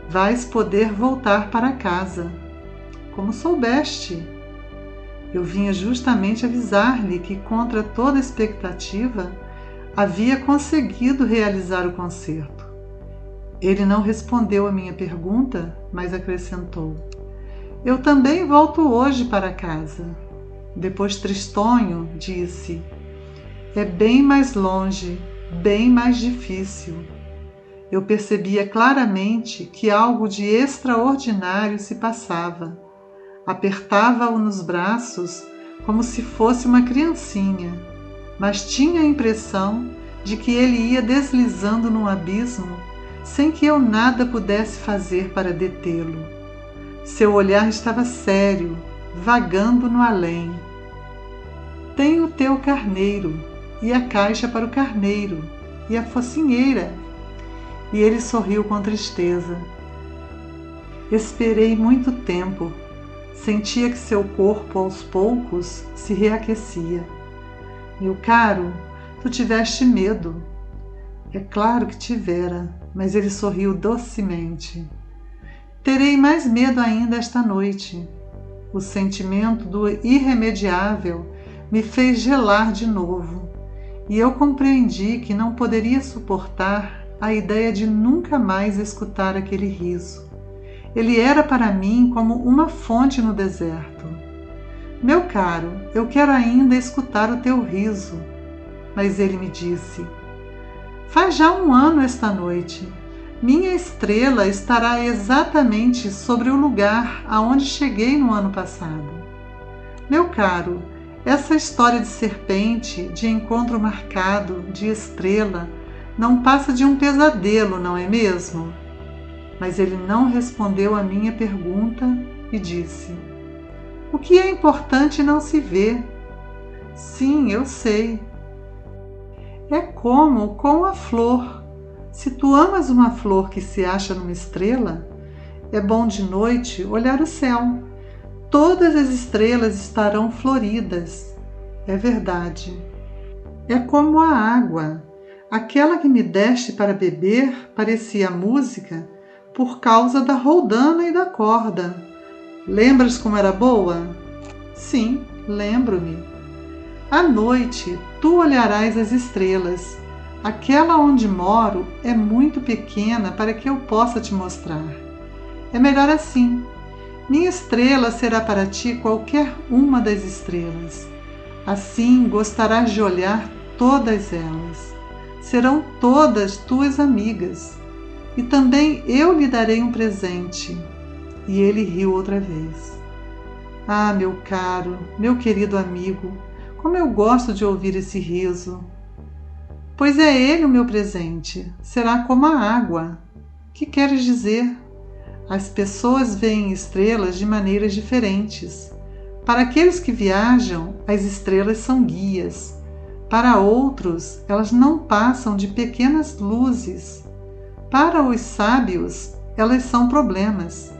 Vais poder voltar para casa. Como soubeste? Eu vinha justamente avisar-lhe que, contra toda expectativa, havia conseguido realizar o concerto. Ele não respondeu à minha pergunta, mas acrescentou: eu também volto hoje para casa. Depois, tristonho, disse: é bem mais longe, bem mais difícil. Eu percebia claramente que algo de extraordinário se passava. Apertava-o nos braços como se fosse uma criancinha, mas tinha a impressão de que ele ia deslizando num abismo sem que eu nada pudesse fazer para detê-lo. Seu olhar estava sério, vagando no além. Tem o teu carneiro, e a caixa para o carneiro, e a focinheira. E ele sorriu com tristeza. Esperei muito tempo. Sentia que seu corpo, aos poucos, se reaquecia. Meu caro, tu tiveste medo. É claro que tivera, mas ele sorriu docemente. Terei mais medo ainda esta noite. O sentimento do irremediável me fez gelar de novo, e eu compreendi que não poderia suportar a ideia de nunca mais escutar aquele riso. Ele era para mim como uma fonte no deserto. Meu caro, eu quero ainda escutar o teu riso. Mas ele me disse: faz já 1 ano esta noite. Minha estrela estará exatamente sobre o lugar aonde cheguei no ano passado. Meu caro, essa história de serpente, de encontro marcado, de estrela, não passa de um pesadelo, não é mesmo? Mas ele não respondeu à minha pergunta e disse: o que é importante não se vê. Sim, eu sei. É como com a flor. Se tu amas uma flor que se acha numa estrela, é bom de noite olhar o céu. Todas as estrelas estarão floridas. É verdade. É como a água. Aquela que me deste para beber parecia música por causa da roldana e da corda. Lembras como era boa? Sim, lembro-me. À noite, tu olharás as estrelas. Aquela onde moro é muito pequena para que eu possa te mostrar. É melhor assim. Minha estrela será para ti qualquer uma das estrelas. Assim gostarás de olhar todas elas. Serão todas tuas amigas. E também eu lhe darei um presente. E ele riu outra vez. Ah, meu caro, meu querido amigo, como eu gosto de ouvir esse riso. Pois é ele o meu presente. Será como a água. Que queres dizer? As pessoas veem estrelas de maneiras diferentes. Para aqueles que viajam, as estrelas são guias. Para outros, elas não passam de pequenas luzes. Para os sábios, elas são problemas.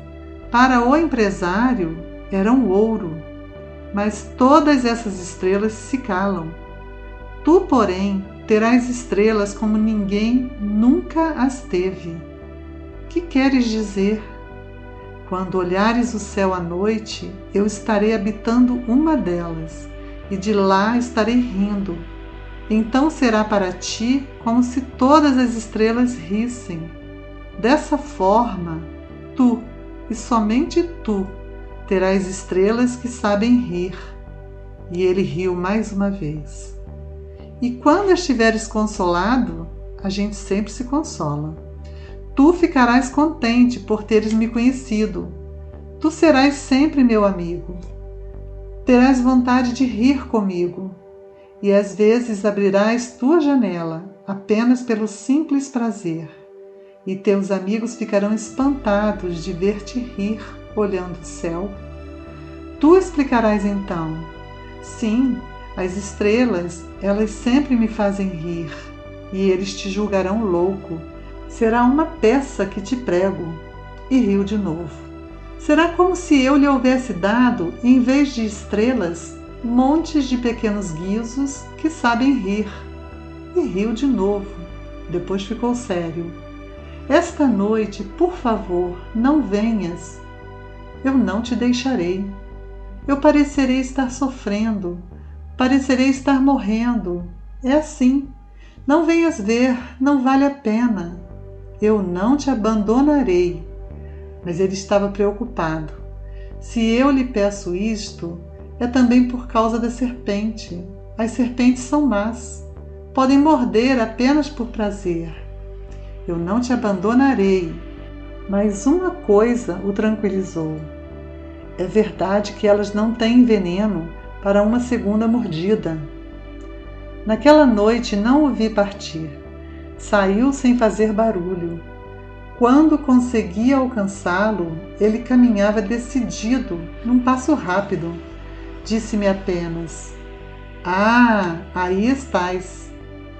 Para o empresário, eram ouro. Mas todas essas estrelas se calam. Tu, porém, terás estrelas como ninguém nunca as teve. Que queres dizer? Quando olhares o céu à noite, eu estarei habitando uma delas, e de lá estarei rindo. Então será para ti como se todas as estrelas rissem. Dessa forma, tu, e somente tu, terás estrelas que sabem rir. E ele riu mais uma vez. E quando estiveres consolado, a gente sempre se consola. Tu ficarás contente por teres me conhecido. Tu serás sempre meu amigo. Terás vontade de rir comigo. E às vezes abrirás tua janela apenas pelo simples prazer. E teus amigos ficarão espantados de ver-te rir olhando o céu. Tu explicarás então: sim, as estrelas, elas sempre me fazem rir. E eles te julgarão louco. Será uma peça que te prego. E riu de novo. Será como se eu lhe houvesse dado, em vez de estrelas, montes de pequenos guizos que sabem rir. E riu de novo. Depois ficou sério. Esta noite, por favor, não venhas. Eu não te deixarei. Eu parecerei estar sofrendo. Parecerei estar morrendo. É assim. Não venhas ver, não vale a pena. Eu não te abandonarei. Mas ele estava preocupado. Se eu lhe peço isto, é também por causa da serpente. As serpentes são más. Podem morder apenas por prazer. Eu não te abandonarei. Mas uma coisa o tranquilizou. É verdade que elas não têm veneno para uma segunda mordida. Naquela noite não o vi partir. Saiu sem fazer barulho. Quando conseguia alcançá-lo, ele caminhava decidido, num passo rápido. Disse-me apenas: "Ah, aí estás!"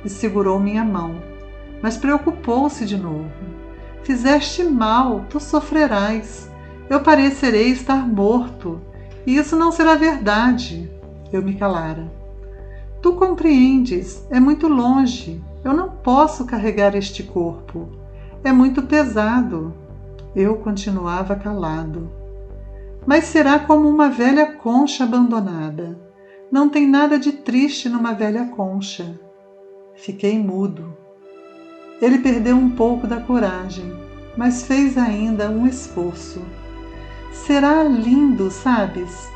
e segurou minha mão. Mas preocupou-se de novo. "Fizeste mal, tu sofrerás. Eu parecerei estar morto, e isso não será verdade." Eu me calara. "Tu compreendes, é muito longe. Eu não posso carregar este corpo. É muito pesado." Eu continuava calado. "Mas será como uma velha concha abandonada. Não tem nada de triste numa velha concha." Fiquei mudo. Ele perdeu um pouco da coragem, mas fez ainda um esforço. "Será lindo, sabes?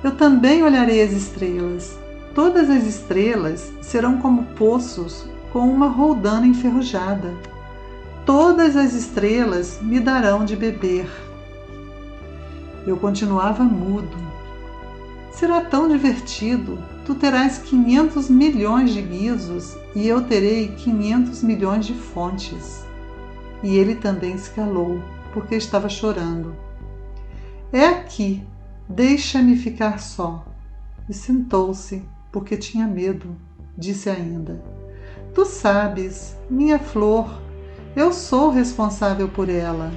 Eu também olharei as estrelas. Todas as estrelas serão como poços com uma roldana enferrujada. Todas as estrelas me darão de beber." Eu continuava mudo. "Será tão divertido. Tu terás 500 milhões de guizos e eu terei 500 milhões de fontes." E ele também se calou, porque estava chorando. "É aqui. Deixa-me ficar só." E sentou-se, porque tinha medo. Disse ainda: "Tu sabes, minha flor, eu sou responsável por ela.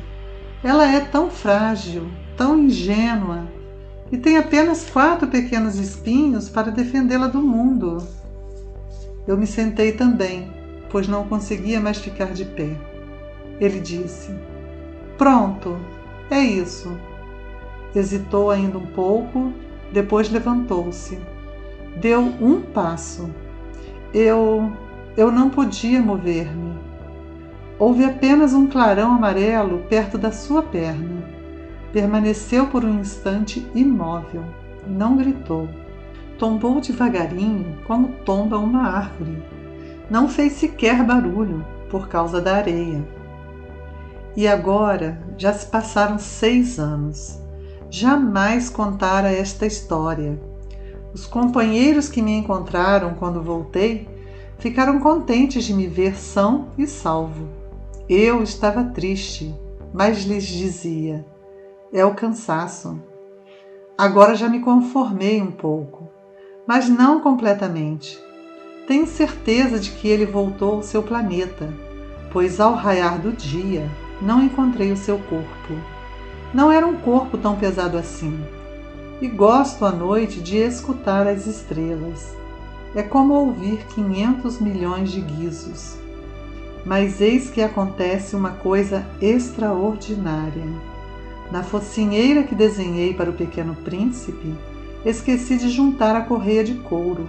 Ela é tão frágil, tão ingênua, e tem apenas 4 pequenos espinhos para defendê-la do mundo." Eu me sentei também, pois não conseguia mais ficar de pé. Ele disse: "Pronto, é isso." Hesitou ainda um pouco, depois levantou-se. Deu um passo. Eu não podia mover-me. Houve apenas um clarão amarelo perto da sua perna. Permaneceu por um instante imóvel. Não gritou. Tombou devagarinho, como tomba uma árvore. Não fez sequer barulho, por causa da areia. E agora já se passaram 6 anos. Jamais contara esta história. Os companheiros que me encontraram quando voltei ficaram contentes de me ver são e salvo. Eu estava triste, mas lhes dizia: "É o cansaço." Agora já me conformei um pouco, mas não completamente. Tenho certeza de que ele voltou ao seu planeta, pois ao raiar do dia não encontrei o seu corpo. Não era um corpo tão pesado assim. E gosto à noite de escutar as estrelas. É como ouvir 500 milhões de guizos. Mas eis que acontece uma coisa extraordinária. Na focinheira que desenhei para o Pequeno Príncipe, esqueci de juntar a correia de couro.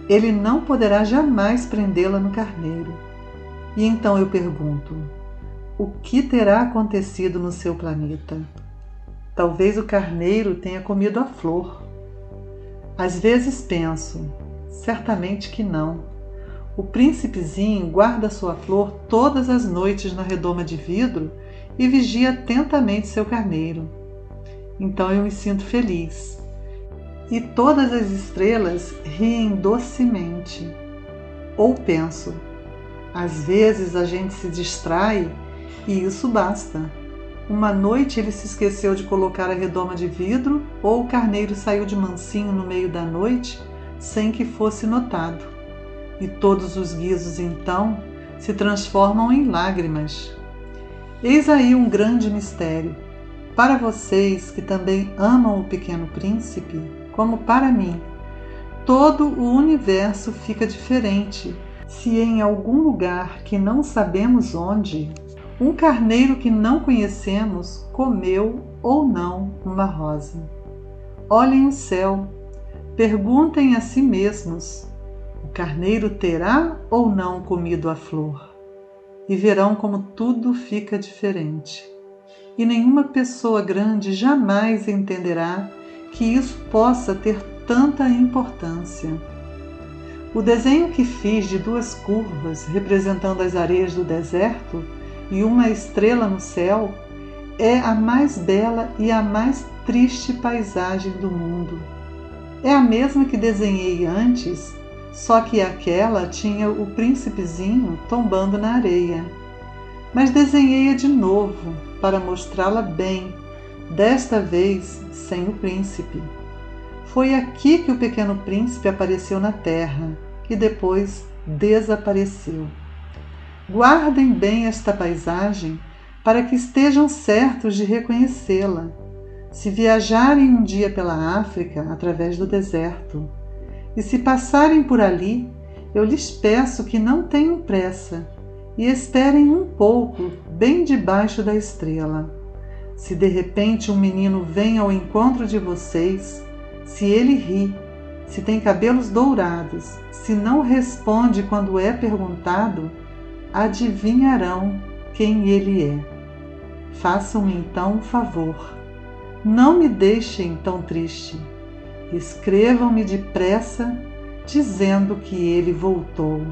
Ele não poderá jamais prendê-la no carneiro. E então eu pergunto: o que terá acontecido no seu planeta? Talvez o carneiro tenha comido a flor. Às vezes penso, certamente que não. O príncipezinho guarda sua flor todas as noites na redoma de vidro e vigia atentamente seu carneiro. Então eu me sinto feliz. E todas as estrelas riem docemente. Ou penso, às vezes a gente se distrai e isso basta. Uma noite ele se esqueceu de colocar a redoma de vidro, ou o carneiro saiu de mansinho no meio da noite sem que fosse notado. E todos os guizos então se transformam em lágrimas. Eis aí um grande mistério. Para vocês que também amam o Pequeno Príncipe, como para mim, todo o universo fica diferente se em algum lugar que não sabemos onde, um carneiro que não conhecemos comeu ou não uma rosa. Olhem o céu, perguntem a si mesmos: o carneiro terá ou não comido a flor? E verão como tudo fica diferente. E nenhuma pessoa grande jamais entenderá que isso possa ter tanta importância. O desenho que fiz de 2 curvas representando as areias do deserto e uma estrela no céu é a mais bela e a mais triste paisagem do mundo. É a mesma que desenhei antes, só que aquela tinha o príncipezinho tombando na areia. mas desenhei-a de novo para mostrá-la bem, desta vez sem o príncipe. Foi aqui que o pequeno príncipe apareceu na terra e depois desapareceu. Guardem bem esta paisagem para que estejam certos de reconhecê-la, se viajarem um dia pela África através do deserto. E se passarem por ali, eu lhes peço que não tenham pressa e esperem um pouco bem debaixo da estrela. Se de repente um menino vem ao encontro de vocês, se ele ri, se tem cabelos dourados, se não responde quando é perguntado, adivinharão quem ele é. Façam-me então um favor. Não me deixem tão triste. Escrevam-me depressa dizendo que ele voltou.